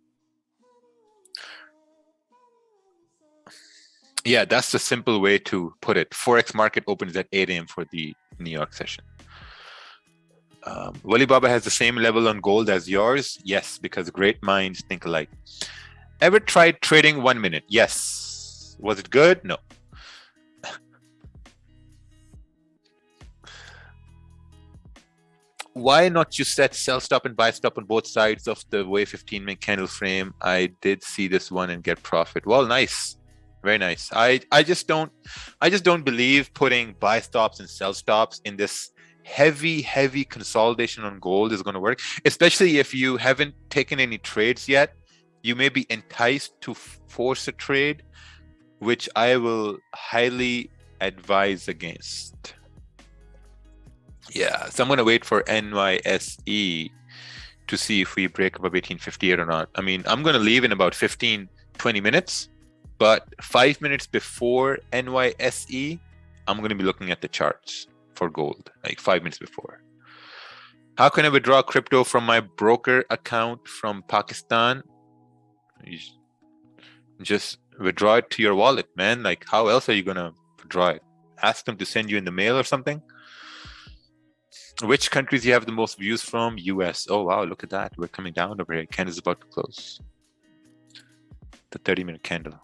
Yeah, that's the simple way to put it. Forex market opens at 8 a.m. for the New York session. Wali Baba has the same level on gold as yours. Yes, because great minds think alike. Ever tried trading 1 minute? Yes. Was it good? No. Why not you set sell stop and buy stop on both sides of the way 15-minute candle frame? I did see this one and get profit. Well, nice. Very nice. I just don't believe putting buy stops and sell stops in this heavy consolidation on gold is going to work, especially if you haven't taken any trades yet. You may be enticed to force a trade, which I will highly advise against. Yeah, so I'm going to wait for NYSE to see if we break above 1858 or not. I mean, I'm going to leave in about 15-20 minutes, but 5 minutes before NYSE, I'm going to be looking at the charts for gold, like 5 minutes before. How can I withdraw crypto from my broker account from Pakistan? You just withdraw it to your wallet, man. Like, how else are you going to withdraw it? Ask them to send you in the mail or something? Which countries you have the most views from? US. Oh, wow, look at that. We're coming down over here. Candle's about to close. The 30-minute candle.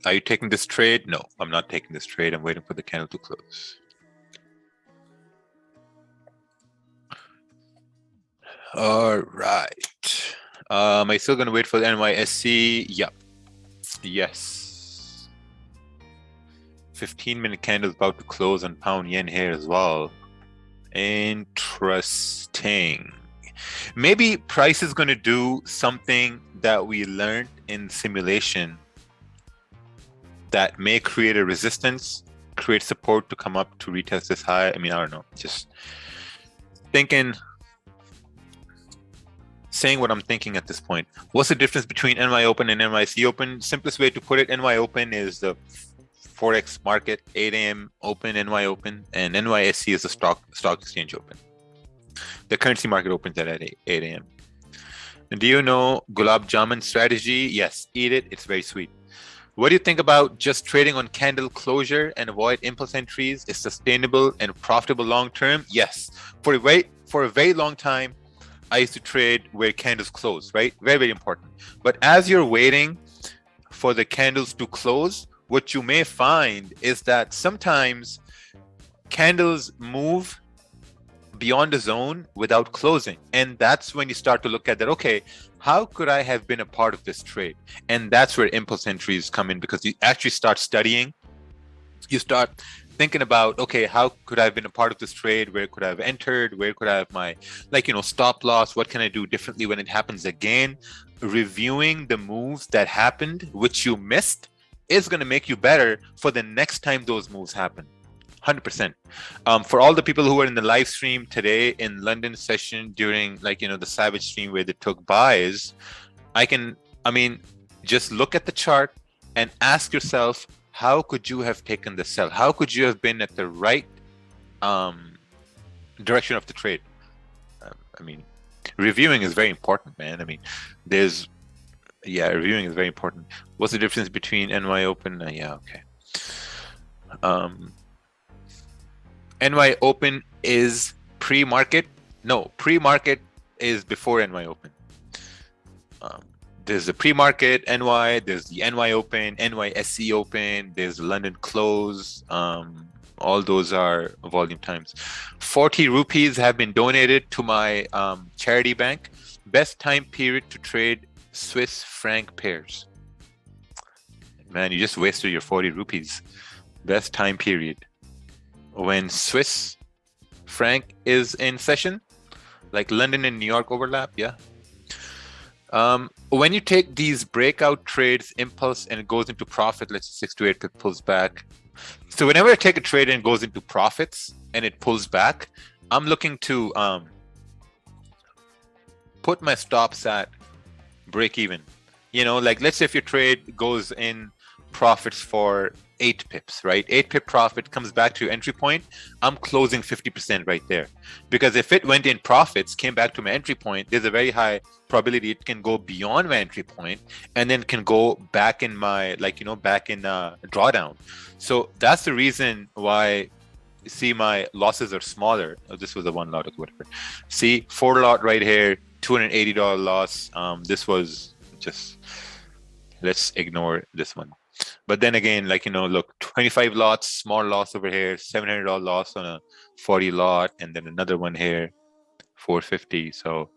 Are you taking this trade? No, I'm not taking this trade. I'm waiting for the candle to close. All right. Am I still going to wait for the NYSE? Yep. Yes. 15-minute candle is about to close on pound yen here as well. Interesting. Maybe price is going to do something that we learned in simulation that may create a resistance, create support to come up to retest this high. I mean, I don't know. Just thinking, saying what I'm thinking at this point. What's the difference between NY Open and NYC Open? Simplest way to put it, NY Open is the Forex market, 8 a.m. open, NY Open, and NYSE is the stock exchange open. The currency market opens at 8 a.m. And do you know gulab jamun strategy? Yes, eat it. It's very sweet. What do you think about just trading on candle closure and avoid impulse entries is sustainable and profitable long term? Yes. For a very long time, I used to trade where candles close, right? Very, very important. But as you're waiting for the candles to close, what you may find is that sometimes candles move beyond the zone without closing. And that's when you start to look at that, okay, how could I have been a part of this trade? And that's where impulse entries come in, because you actually start studying. You start thinking about, okay, how could I have been a part of this trade? Where could I have entered? Where could I have my, stop loss? What can I do differently when it happens again? Reviewing the moves that happened, which you missed, is going to make you better for the next time those moves happen. 100%. For all the people who were in the live stream today in London session during the Savage stream where they took buys, just look at the chart and ask yourself, how could you have taken the sell? How could you have been at the right direction of the trade? Reviewing is very important, man. Reviewing is very important. What's the difference between NY Open? NY Open is pre-market. No, pre-market is before NY Open. There's the pre-market NY, there's the NY Open, NYSE Open, there's the London Close. All those are volume times. 40 rupees have been donated to my charity bank. Best time period to trade Swiss franc pairs. Man, you just wasted your 40 rupees. Best time period. When Swiss franc is in session, like London and New York overlap, yeah. When you take these breakout trades, impulse, and it goes into profit, let's say 6 to 8 pip pulls back. So whenever I take a trade and it goes into profits and it pulls back, I'm looking to put my stops at break even. Let's say if your trade goes in profits for 8 pips, right? 8 pip profit comes back to your entry point. I'm closing 50% right there, because if it went in profits, came back to my entry point, there's a very high probability it can go beyond my entry point and then can go back in my drawdown. So that's the reason why you see my losses are smaller. Oh, this was a 1 lot or whatever. See, 4 lot right here, $280 loss. This was just, let's ignore this one. But then again, look, 25 lots, small loss over here, $700 loss on a 40 lot, and then another one here, 450. So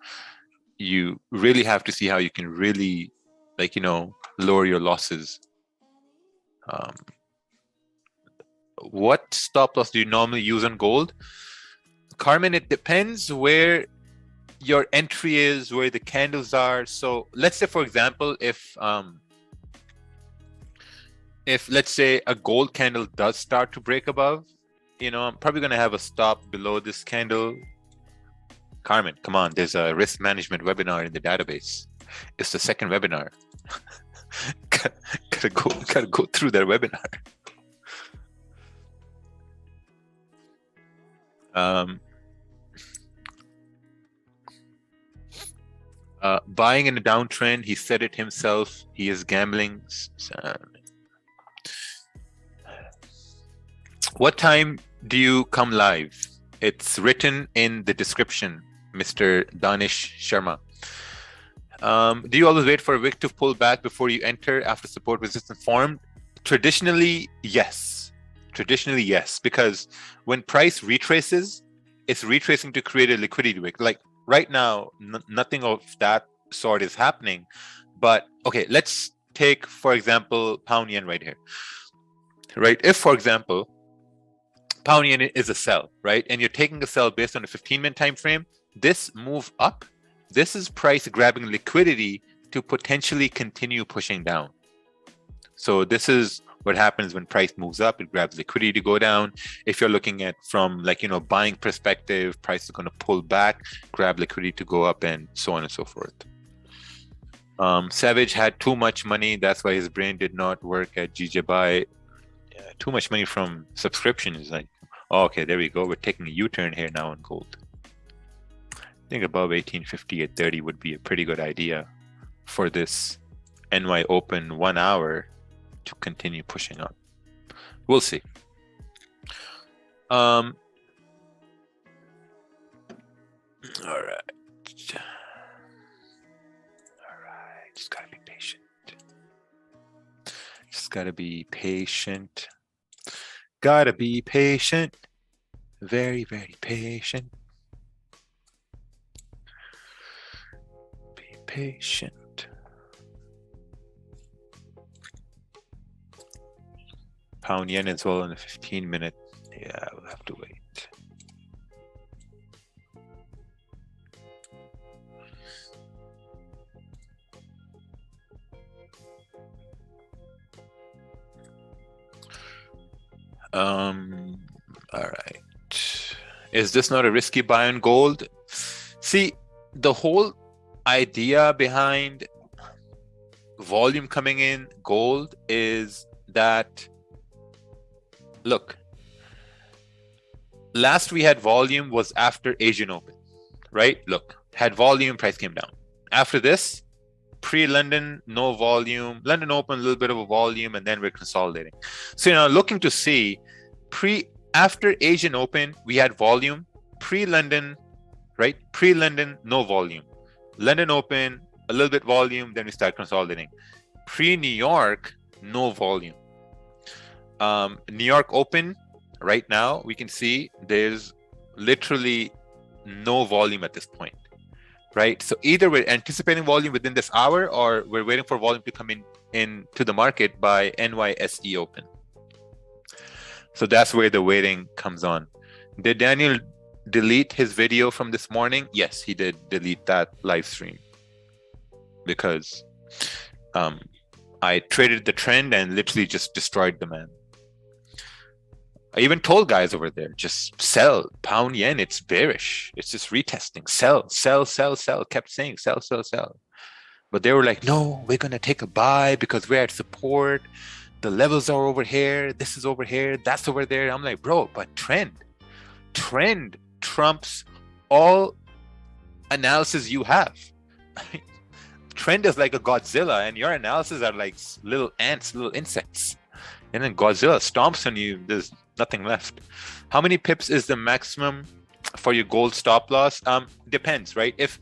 you really have to see how you can really, lower your losses. What stop loss do you normally use on gold? Carmen, it depends where your entry is, where the candles are. So let's say, for example, if let's say a gold candle does start to break above, I'm probably going to have a stop below this candle. Carmen, come on, there's a risk management webinar in the database. It's the second webinar. gotta go through that webinar. Buying in a downtrend, he said it himself, he is gambling. What time do you come live? It's written in the description, Mr. Danish Sharma. Do you always wait for a wick to pull back before you enter after support resistance formed? Traditionally, yes. Because when price retraces, it's retracing to create a liquidity wick. Like right now, nothing of that sort is happening. But okay, let's take, for example, pound yen right here. Right? If, for example, pound yen is a sell, right? And you're taking a sell based on a 15-minute time frame. This move up, this is price grabbing liquidity to potentially continue pushing down. So this is what happens when price moves up. It grabs liquidity to go down. If you're looking at from buying perspective, price is going to pull back, grab liquidity to go up, and so on and so forth. Savage had too much money. That's why his brain did not work at GJ Buy. Too much money from subscriptions. Oh, okay, there we go. We're taking a U-turn here now on gold. I think above 1850 at 30 would be a pretty good idea for this NY Open 1 hour. to continue pushing up. We'll see. All right. Just gotta be patient. Just gotta be patient. Gotta be patient. Very, very patient. Be patient. Pound yen as well in a 15-minute. Yeah, we'll have to wait. All right. Is this not a risky buy on gold? See, the whole idea behind volume coming in gold is that, look, last we had volume was after Asian Open, right? Look, had volume, price came down. After this, pre-London, no volume. London Open, a little bit of a volume, and then we're consolidating. So, looking to see after Asian Open, we had volume. Pre-London, right? Pre-London, no volume. London Open, a little bit volume, then we start consolidating. Pre-New York, no volume. New York Open, right now, we can see there's literally no volume at this point, right? So either we're anticipating volume within this hour, or we're waiting for volume to come into the market by NYSE Open. So that's where the waiting comes on. Did Daniel delete his video from this morning? Yes, he did delete that live stream because I traded the trend and literally just destroyed the man. I even told guys over there, just sell pound yen. It's bearish. It's just retesting. Sell, sell, sell, sell. Kept saying sell, sell, sell. But they were like, no, we're going to take a buy because we're at support. The levels are over here. This is over here. That's over there. I'm like, bro, but trend trumps all analysis you have. Trend is like a Godzilla, and your analysis are like little ants, little insects. And then Godzilla stomps on you. There's nothing left. How many pips is the maximum for your gold stop loss? Depends, right? If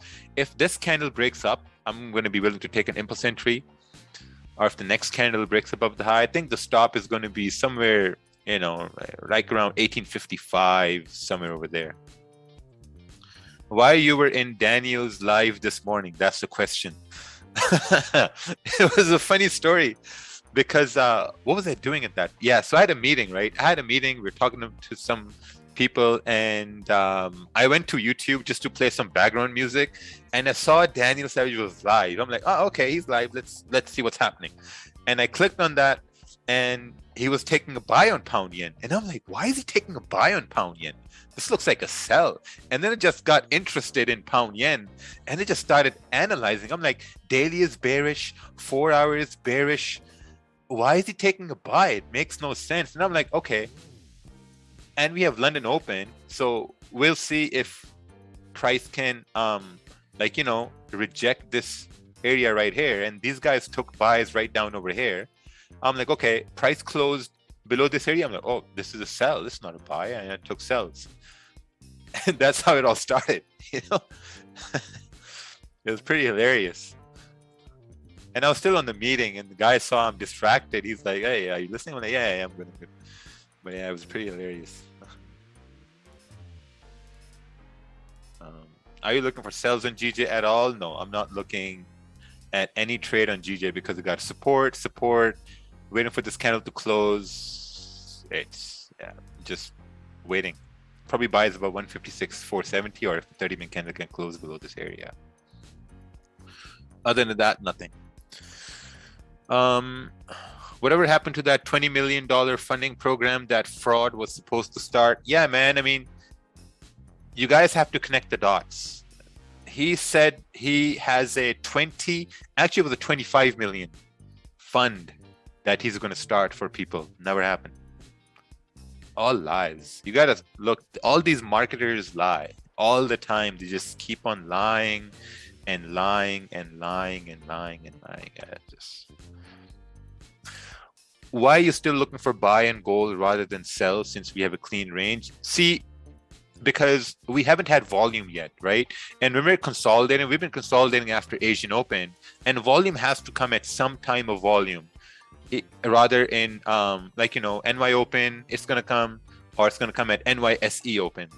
this candle breaks up, I'm going to be willing to take an impulse entry. Or if the next candle breaks above the high, I think the stop is going to be somewhere, like around 1855, somewhere over there. Why you were in Daniel's live this morning? That's the question. It was a funny story because what was I doing at that? Yeah, so I had a meeting, right? I had a meeting. We were talking to some people, and I went to YouTube just to play some background music, and I saw Daniel Savage was live. I'm like, oh, okay, he's live. Let's see what's happening. And I clicked on that, and he was taking a buy on pound yen. And I'm like, why is he taking a buy on pound yen? This looks like a sell. And then it just got interested in pound yen, and it just started analyzing. I'm like, daily is bearish, 4 hours bearish. Why is he taking a buy? It makes no sense. And I'm like, okay. And we have London Open, so we'll see if price can, reject this area right here. And these guys took buys right down over here. I'm like, okay, price closed below this area. I'm like, oh, this is a sell. This is not a buy. And I took sells. And that's how it all started. It was pretty hilarious. And I was still on the meeting, and the guy saw I'm distracted. He's like, hey, are you listening? I'm like, yeah, I'm good. But yeah, it was pretty hilarious. Are you looking for sells on GJ at all? No, I'm not looking at any trade on GJ because it got support, waiting for this candle to close. It's just waiting. Probably buys about 156.470, or if the 30-minute candle can close below this area. Other than that, nothing. Whatever happened to that $20 million funding program that fraud was supposed to start? Yeah, man. I mean, you guys have to connect the dots. He said he has actually it was a 25 million fund that he's going to start for people. Never happened. All lies. You gotta look, all these marketers lie all the time. They just keep on lying and lying and lying and lying and lying. why are you still looking for buy in gold rather than sell since we have a clean range? See, because we haven't had volume yet, right? And when we're consolidating, we've been consolidating after Asian Open, and volume has to come at some time of volume. Rather in like, you know, NY Open, it's gonna come, or it's gonna come at NYSE Open,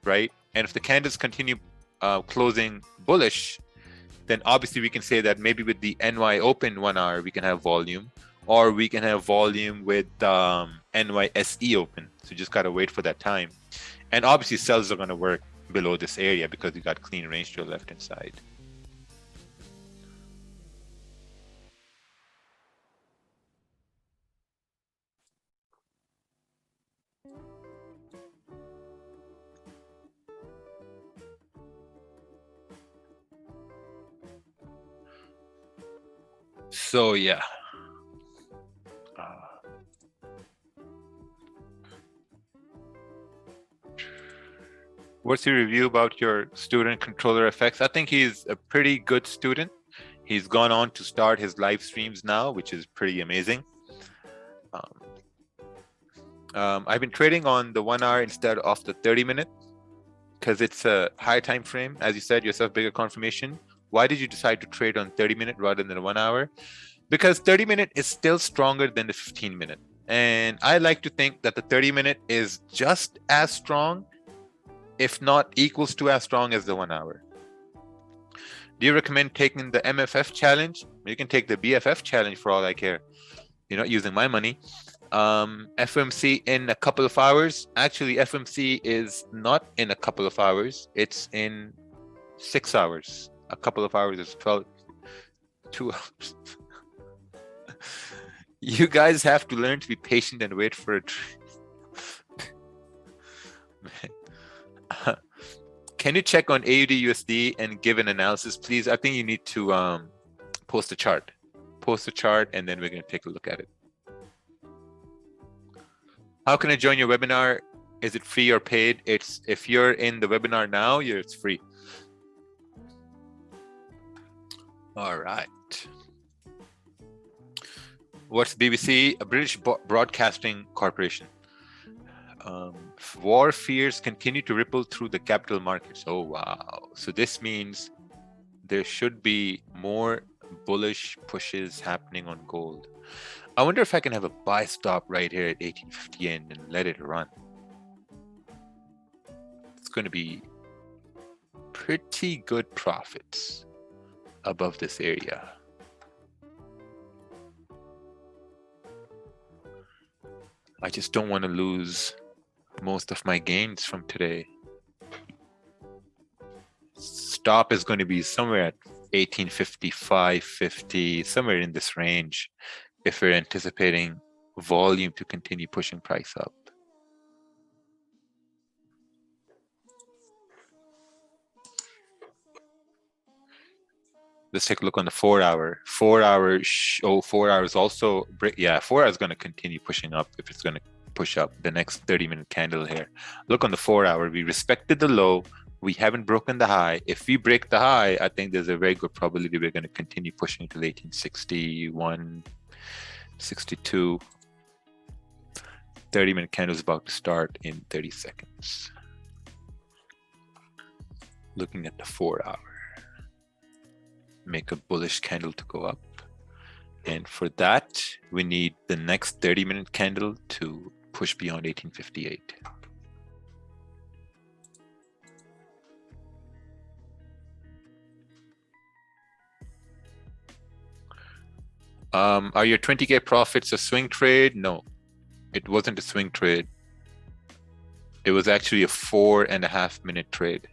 right? And if the candles continue closing bullish, then obviously we can say that maybe with the NY Open 1 hour we can have volume, or we can have volume with NYSE Open. So just gotta wait for that time. And obviously sells are gonna work below this area because you got clean range to the left hand side. So yeah. What's your review about your student controller effects? I think he's a pretty good student. He's gone on to start his live streams now, which is pretty amazing. I've been trading on the 1 hour instead of the 30-minute because it's a higher time frame. As you said yourself, bigger confirmation. Why did you decide to trade on 30-minute rather than 1 hour? Because 30-minute is still stronger than the 15-minute. And I like to think that the 30-minute is just as strong, if not equals to as strong as the 1 hour. Do you recommend taking the MFF challenge? You can take the BFF challenge for all I care. You're not using my money. FMC in a couple of hours. Actually, FMC is not in a couple of hours. It's in 6 hours. A couple of hours is 2 hours. You guys have to learn to be patient and wait for it. Can you check on AUD USD and give an analysis, please? I think you need to post a chart. Post a chart, and then we're going to take a look at it. How can I join your webinar? Is it free or paid? It's, if you're in the webinar now, it's free. All right. What's BBC? A British Broadcasting Corporation. War fears continue to ripple through the capital markets. Oh, wow. So this means there should be more bullish pushes happening on gold. I wonder if I can have a buy stop right here at 1850 and let it run. It's going to be pretty good profits above this area. I just don't want to lose most of my gains from today. Stop is going to be somewhere at 1855, 50, somewhere in this range if we're anticipating volume to continue pushing price up. Let's take a look on the 4 hour. 4 hours, 4 hours also, yeah, 4 hours going to continue pushing up if it's going to push up the next 30-minute candle here. Look on the 4 hour, we respected the low, we haven't broken the high. If we break the high, I think there's a very good probability we're going to continue pushing to 1861, 62. 30-minute candle is about to start in 30 seconds. Looking at the 4 hour. Make a bullish candle to go up. And for that, we need the next 30-minute candle to push beyond 1858. Are your 20K profits a swing trade? No, it wasn't a swing trade. It was actually a 4.5 minute trade.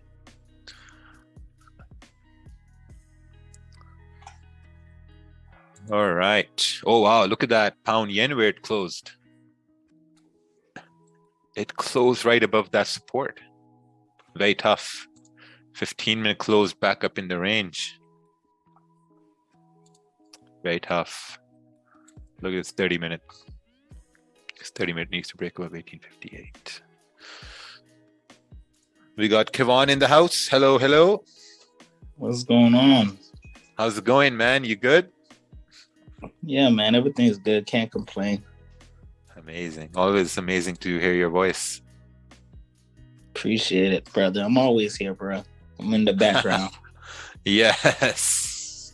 All right. Oh, wow. Look at that pound yen where it closed. It closed right above that support. Very tough. 15-minute close back up in the range. Very tough. Look at this 30-minute. This 30-minute needs to break above 1858. We got Kevon in the house. Hello, hello. What's going on? How's it going, man? You good? Yeah, man, everything's good. Can't complain. Amazing. Always amazing to hear your voice. Appreciate it, brother. I'm always here, bro. I'm in the background. Yes.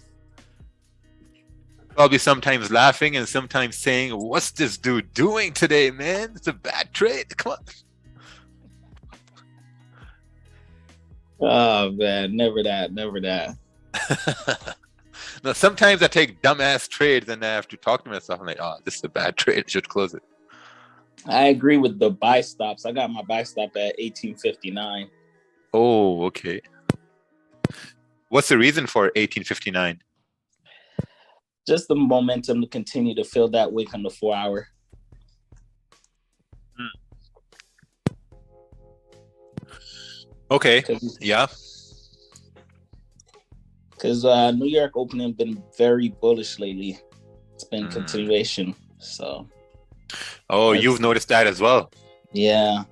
Probably sometimes laughing and sometimes saying, "What's this dude doing today, man? It's a bad trade. Come on." Oh man, never that. No, sometimes I take dumbass trades and I have to talk to myself. I'm like, "Oh, this is a bad trade. I should close it." I agree with the buy stops. I got my buy stop at 1859. Oh, okay. What's the reason for 1859? Just the momentum to continue to fill that wick on the 4 hour. Okay. Yeah. Because New York opening been very bullish lately. It's been continuation. So. Oh, you've noticed that as well. Yeah.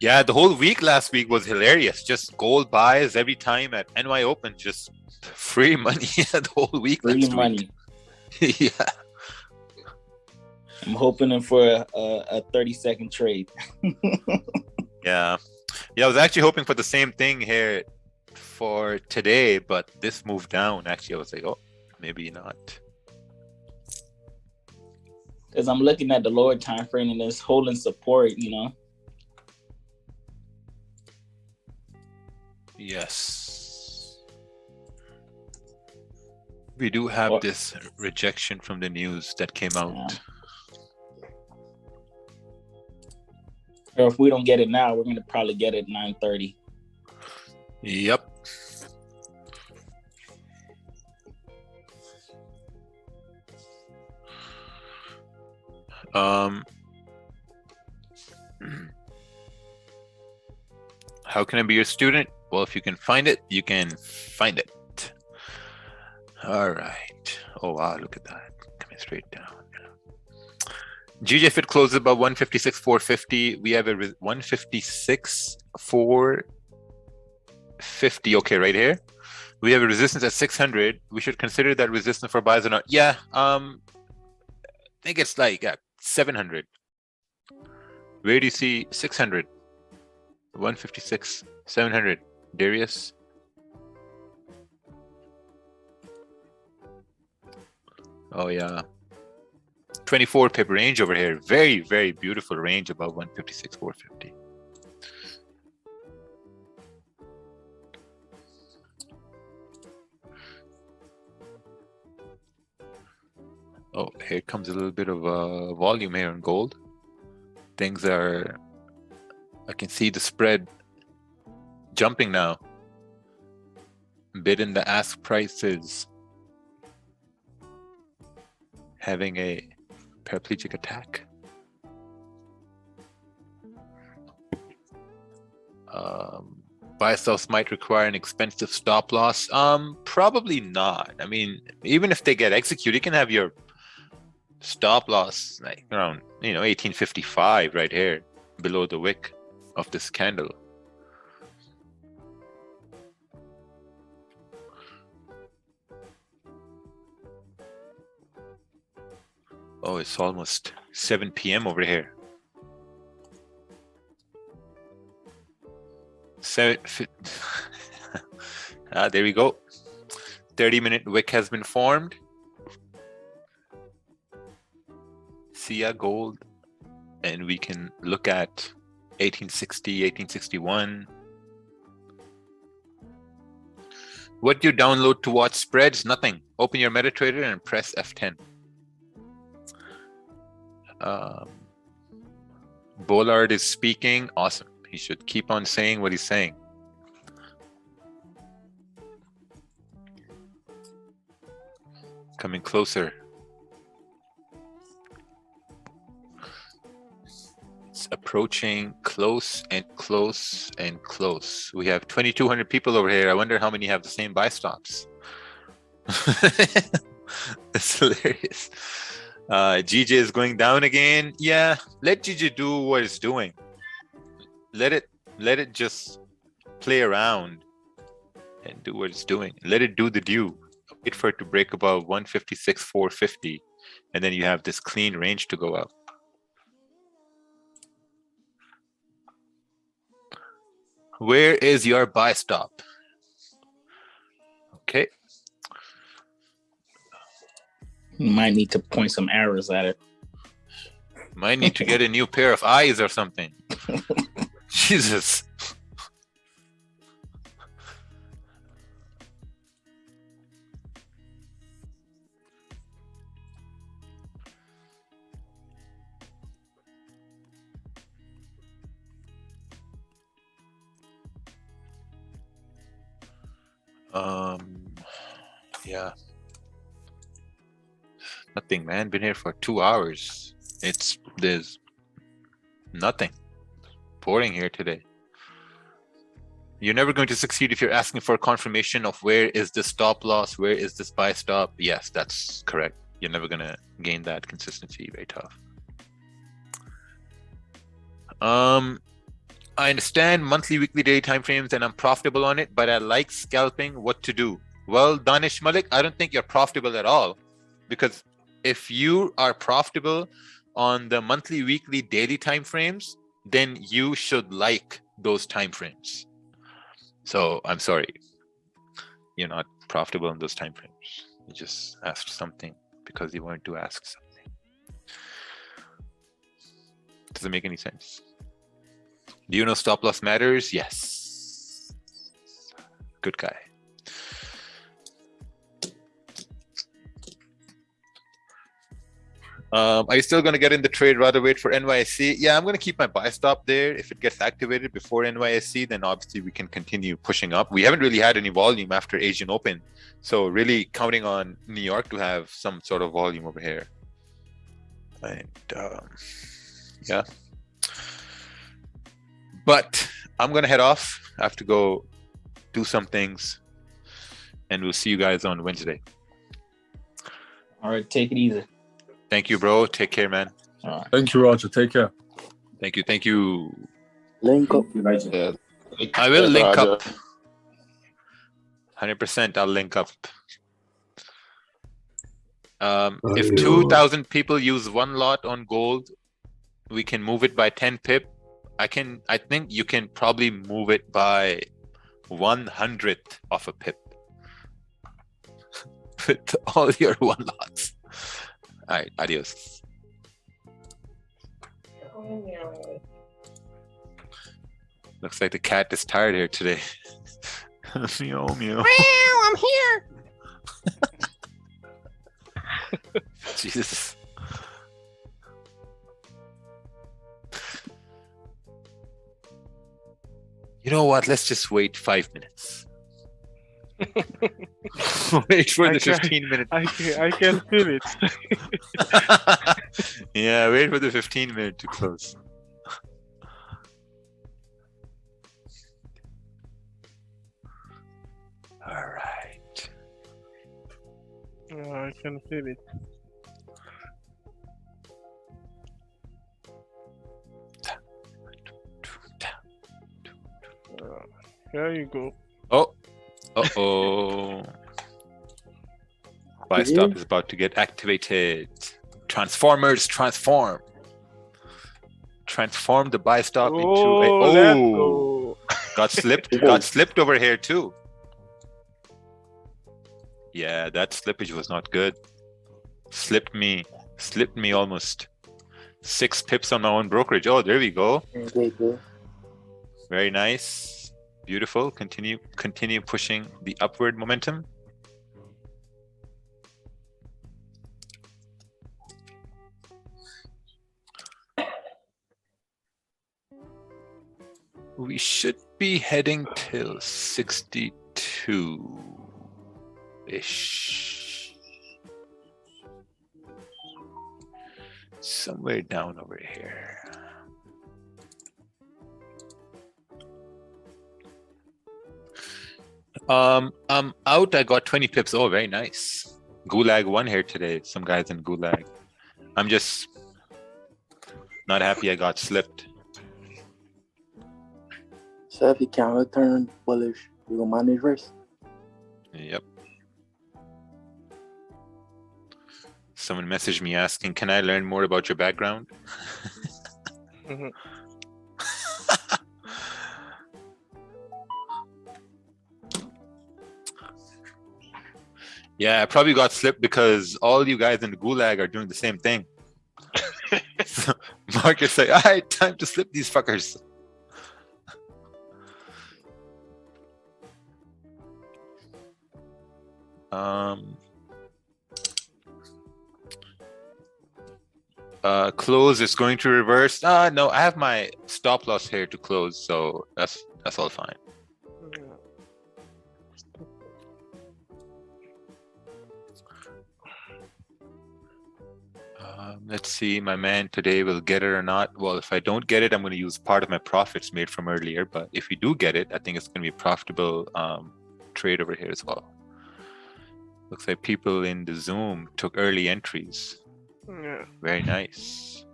Yeah, the whole week last week was hilarious. Just gold buys every time at NY Open. Just free money the whole week. Free money. Yeah. I'm hoping for a 30-second trade. Yeah. I was actually hoping for the same thing here for today, but this moved down. Actually, I was like, oh, maybe not. Because I'm looking at the lower time frame and it's holding support, you know. Yes. We do have this rejection from the news that came out. Yeah. Or if we don't get it now, we're going to probably get it 9:30. Yep. How can I be your student? Well, if you can find it, you can find it. All right. Oh, wow, look at that. Coming straight down. GJ, if it closes above 156.450, we have a 156.450. Okay, right here. We have a resistance at 600. We should consider that resistance for buys or not. Yeah, I think it's like 700. Where do you see 600? 156, 700. Darius? Oh, yeah. 24 pip range over here. Very, very beautiful range above 156.450. Oh, here comes a little bit of volume here in gold. Things are, I can see the spread jumping now. Bid and the ask prices having a paraplegic attack. Buy sells might require an expensive stop loss. Probably not. I mean, even if they get executed, you can have your stop loss like around 1855 right here below the wick of this candle. Oh, it's almost 7 p.m. over here. There we go. 30-minute wick has been formed. SIA gold, and we can look at 1860, 1861. What do you download to watch spreads? Nothing. Open your MetaTrader and press F10. Bollard is speaking. Awesome. He should keep on saying what he's saying. Coming closer. It's approaching close and close and close. We have 2,200 people over here. I wonder how many have the same buy stops. That's hilarious. GJ is going down again. Yeah, let GJ do what it's doing. Let it just play around and do what it's doing. Let it do the do. wait for it to break above 156,450, and then you have this clean range to go up. Where is your buy stop? Okay. You might need to point some arrows at it. Might need to get a new pair of eyes or something. Jesus. Yeah. Nothing, man. Been here for 2 hours. There's nothing. Pouring here today. You're never going to succeed if you're asking for a confirmation of where is the stop loss, where is this buy stop. Yes, that's correct. You're never gonna gain that consistency. Very tough. I understand monthly, weekly, daily time frames, and I'm profitable on it, but I like scalping. What to do? Well, Danish Malik, I don't think you're profitable at all, because if you are profitable on the monthly, weekly, daily time frames, then you should like those time frames. So I'm sorry, you're not profitable in those time frames. You just asked something because you wanted to ask something. Does it make any sense? Do you know stop loss matters? Yes. Good guy. Are you still going to get in the trade, rather wait for NYSE? Yeah, I'm going to keep my buy stop there. If it gets activated before NYSE, then obviously we can continue pushing up. We haven't really had any volume after Asian Open. So really counting on New York to have some sort of volume over here. And yeah. But I'm going to head off. I have to go do some things. And we'll see you guys on Wednesday. All right, take it easy. Thank you, bro. Take care, man. All right. Thank you, Roger. Take care. Thank you. Thank you. Link up. Yeah. I will link Roger. up. 100% I'll link up. If 2,000 people use one lot on gold, we can move it by 10 pip. I think you can probably move it by 100th of a pip with all your one lots. All right, adios. Looks like the cat is tired here today. Meow, meow. I'm here. Jesus. You know what? Let's just wait 5 minutes. Wait for the 15-minute. I can feel it. Yeah, wait for the 15-minute to close. All right. I can feel it. Here you go. Oh. Uh-oh. Buy stop is about to get activated. Transformers transform. Transform the buy stop into a... let's Oh, go. got slipped over here too. Yeah, that slippage was not good. Slipped me almost 6 pips on my own brokerage. Oh, there we go. Very nice. Beautiful. Continue pushing the upward momentum. We should be heading till 62-ish. Somewhere down over here. I'm out. I got 20 pips. Oh, very nice. Gulag won here today. Some guys in Gulag. I'm just not happy I got slipped. So if he counter turn bullish, we gonna manage risk. Yep. Someone messaged me asking, "Can I learn more about your background?" Yeah, I probably got slipped because all you guys in the gulag are doing the same thing. So Marcus say, "All right, time to slip these fuckers." Close is going to reverse. No, I have my stop loss here to close, so that's all fine. Let's see, my man today will get it or not. Well, if I don't get it, I'm going to use part of my profits made from earlier. But if we do get it, I think it's going to be a profitable trade over here as well. Looks like people in the Zoom took early entries. Yeah. Very nice.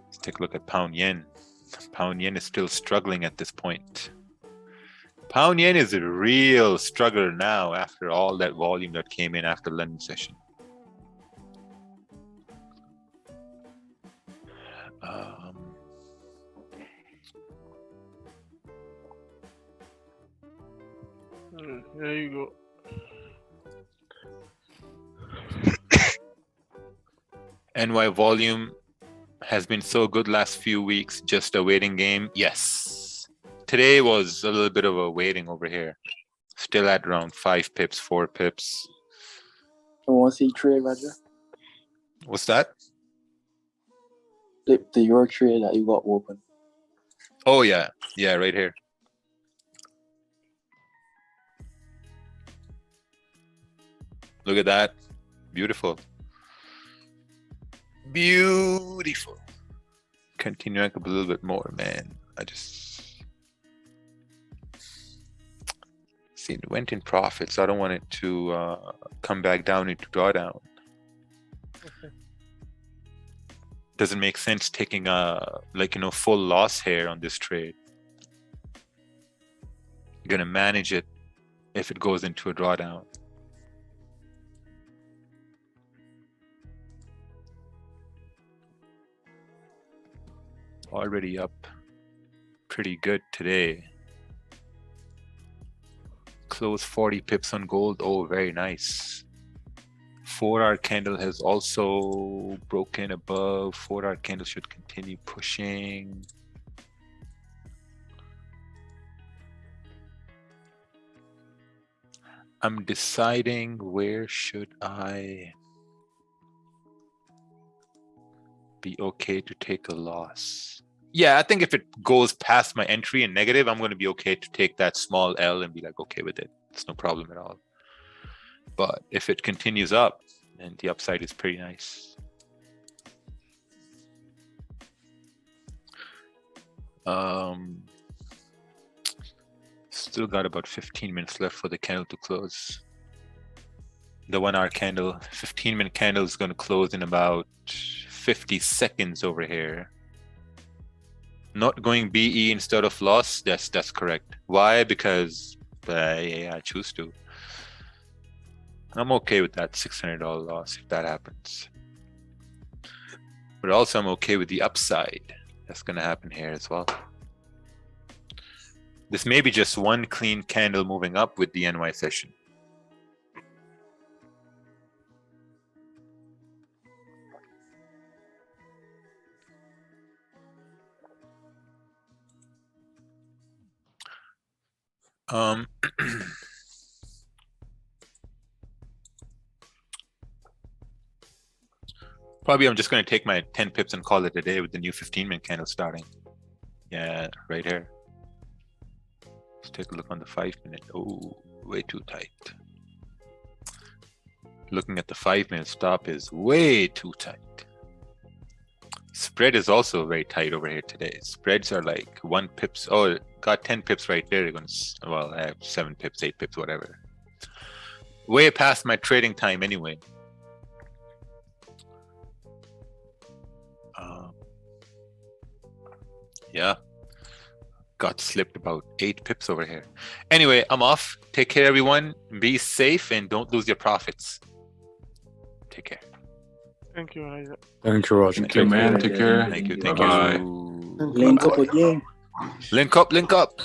Let's take a look at pound yen. Pound yen is still struggling at this point. Pound yen is a real struggler now after all that volume that came in after London session. There you go. NY volume has been so good last few weeks, just a waiting game. Yes. Today was a little bit of a waiting over here. Still at around 5 pips, 4 pips. I want to see trade, Roger. What's that? The your trade that you got open. Oh, yeah. Yeah, right here. Look at that. Beautiful. Beautiful. Continuing up a little bit more, man. I just... See, it went in profits. I don't want it to come back down into drawdown. Okay. Doesn't make sense taking a full loss here on this trade. You're gonna manage it if it goes into a drawdown. Already up pretty good today. Close 40 pips on gold. Oh, very nice. 4-hour candle has also broken above. 4-hour candle should continue pushing. I'm deciding where should I be okay to take a loss. Yeah, I think if it goes past my entry in negative, I'm going to be okay to take that small L and be like, okay with it. It's no problem at all. But if it continues up, then the upside is pretty nice. Still got about 15 minutes left for the candle to close. The 1-hour candle, 15-minute candle is going to close in about 50 seconds over here. Not going BE instead of loss. That's correct. Why? Because yeah, I choose to. I'm okay with that $600 loss if that happens. But also I'm okay with the upside. That's going to happen here as well. This may be just one clean candle moving up with the NY session. Probably I'm just going to take my 10 pips and call it a day with the new 15-minute candle starting. Yeah, right here. Let's take a look on the 5-minute. Oh, way too tight. Looking at the 5-minute stop is way too tight. Spread is also very tight over here today. Spreads are like 1 pips. Oh, got 10 pips right there. They're going to, well, I have 7 pips, 8 pips, whatever. Way past my trading time anyway. Yeah. got slipped about 8 pips over here. Anyway, I'm off. Take care, everyone. Be safe and don't lose your profits. Take care. Thank you, Raja. Thank you, Roger. Thank you, man. Take care. Thank you. Thank Bye-bye. you. Link up again. Link up.